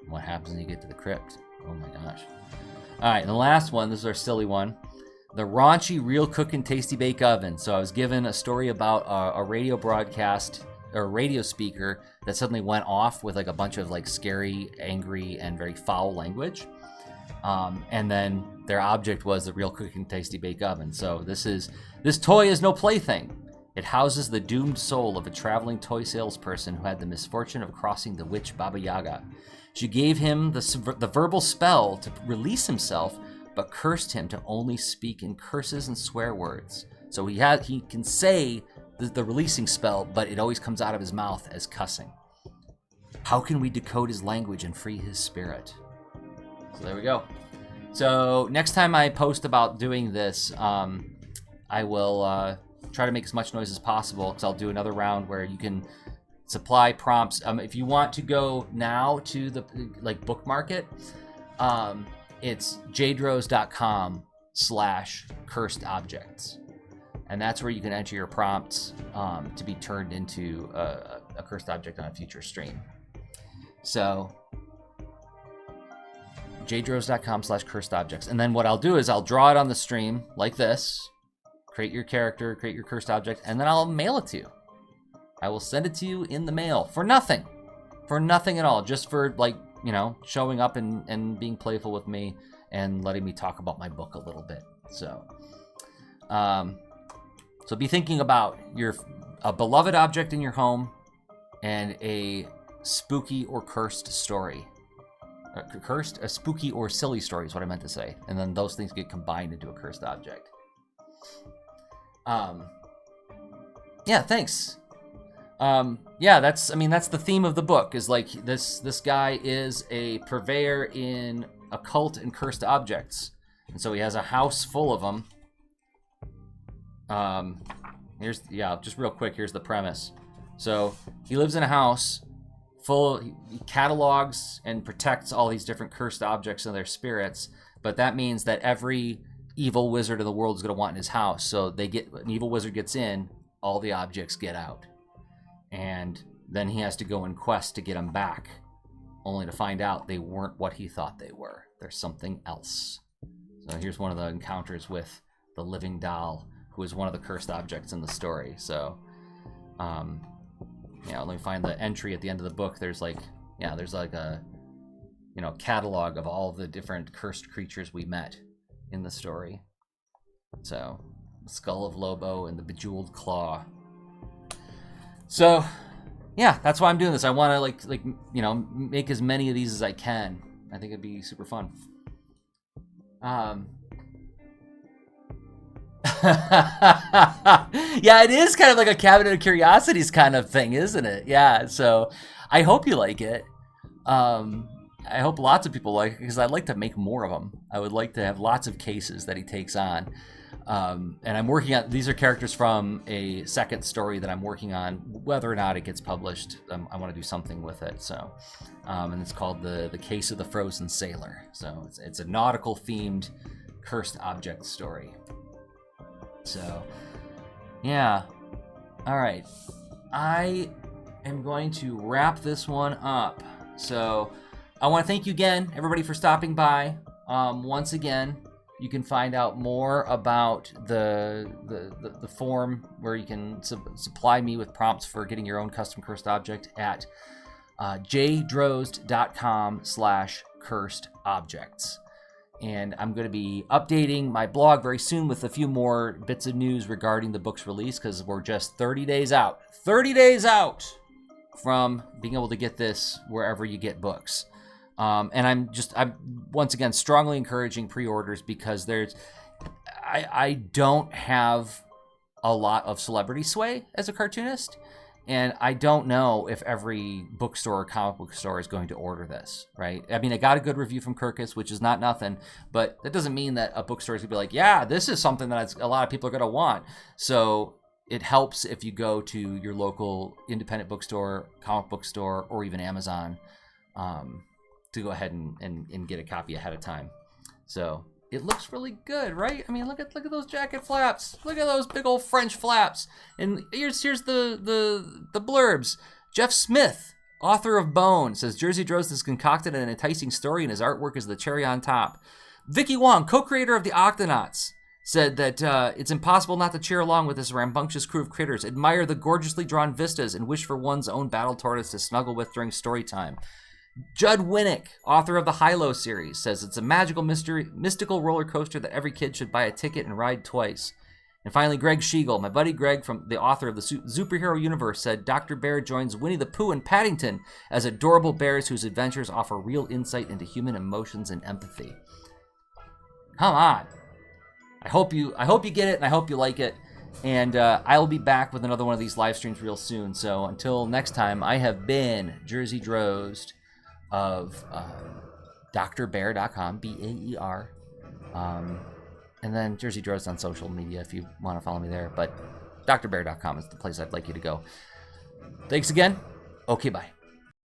What happens when you get to the crypt? Oh my gosh. All right, and the last one, this is our silly one. The raunchy real cookin' tasty bake oven. So I was given a story about a radio broadcast or radio speaker that suddenly went off with like a bunch of like scary, angry, and very foul language. And then their object was the real cooking tasty bake oven. So this toy is no plaything. It houses the doomed soul of a traveling toy salesperson who had the misfortune of crossing the witch Baba Yaga. She gave him the verbal spell to release himself, but cursed him to only speak in curses and swear words. So he can say the releasing spell, but it always comes out of his mouth as cussing. How can we decode his language and free his spirit? So there we go. So next time I post about doing this, I will try to make as much noise as possible, because I'll do another round where you can supply prompts. If you want to go now to the bookmark it, it's jadrose.com/cursed objects. And that's where you can enter your prompts to be turned into a cursed object on a future stream. So jadrose.com/cursed objects. And then what I'll do is I'll draw it on the stream like this, create your character, create your cursed object, and then I'll mail it to you. I will send it to you in the mail for nothing. For nothing at all. Just for showing up and being playful with me and letting me talk about my book a little bit. So so be thinking about a beloved object in your home and a spooky or cursed story. A spooky or silly story is what I meant to say. And then those things get combined into a cursed object. Yeah, thanks. That's the theme of the book, is like this guy is a purveyor in occult and cursed objects. And so he has a house full of them. Just real quick, here's the premise. So he lives in a house he catalogs and protects all these different cursed objects and their spirits, but that means that every evil wizard in the world is going to want in his house. So an evil wizard gets in, all the objects get out. And then he has to go in quest to get them back, only to find out they weren't what he thought they were. There's something else. So here's one of the encounters with the living doll, who is one of the cursed objects in the story. So, let me find the entry at the end of the book. There's like a, catalog of all of the different cursed creatures we met in the story. So, the Skull of Lobo and the Bejeweled Claw. So, yeah, that's why I'm doing this. I want to make as many of these as I can. I think it'd be super fun. Yeah, it is kind of like a Cabinet of Curiosities kind of thing, isn't it? Yeah, so I hope you like it. I hope lots of people like it, because I'd like to make more of them. I would like to have lots of cases that he takes on. And I'm working on, these are characters from a second story that I'm working on. Whether or not it gets published, I want to do something with it. So, and it's called the Case of the Frozen Sailor. So it's a nautical themed cursed object story. So, yeah. All right. I am going to wrap this one up. So I want to thank you again, everybody, for stopping by. Once again, you can find out more about the form where you can supply me with prompts for getting your own custom cursed object at jdrozd.com/cursed-objects. And I'm going to be updating my blog very soon with a few more bits of news regarding the book's release, because we're just 30 days out. 30 days out from being able to get this wherever you get books. And I'm once again strongly encouraging pre-orders, because I don't have a lot of celebrity sway as a cartoonist, and I don't know if every bookstore or comic book store is going to order this, right? I mean, I got a good review from Kirkus, which is not nothing, but that doesn't mean that a bookstore is going to be like, yeah, this is something that a lot of people are going to want. So it helps if you go to your local independent bookstore, comic book store, or even Amazon, to go ahead and get a copy ahead of time. So it looks really good, right? I mean, look at those jacket flaps. Look at those big old French flaps. And here's the blurbs. Jeff Smith, author of Bone, says Jersey Drozd has concocted an enticing story, and his artwork is the cherry on top. Vicky Wong, co-creator of the Octonauts, said that it's impossible not to cheer along with this rambunctious crew of critters, admire the gorgeously drawn vistas, and wish for one's own battle tortoise to snuggle with during story time. Judd Winnick, author of the Hilo series, says it's a mystical roller coaster that every kid should buy a ticket and ride twice. And finally, Greg Schiegel, my buddy Greg, from the author of the Superhero Universe, said Dr. Baer joins Winnie the Pooh and Paddington as adorable bears whose adventures offer real insight into human emotions and empathy. Come on. I hope you get it, and I hope you like it. And I will be back with another one of these live streams real soon. So until next time, I have been Jersey Drozd of drbaer.com, Baer. And then Jersey Drozd on social media if you want to follow me there. But drbaer.com is the place I'd like you to go. Thanks again. Okay, bye.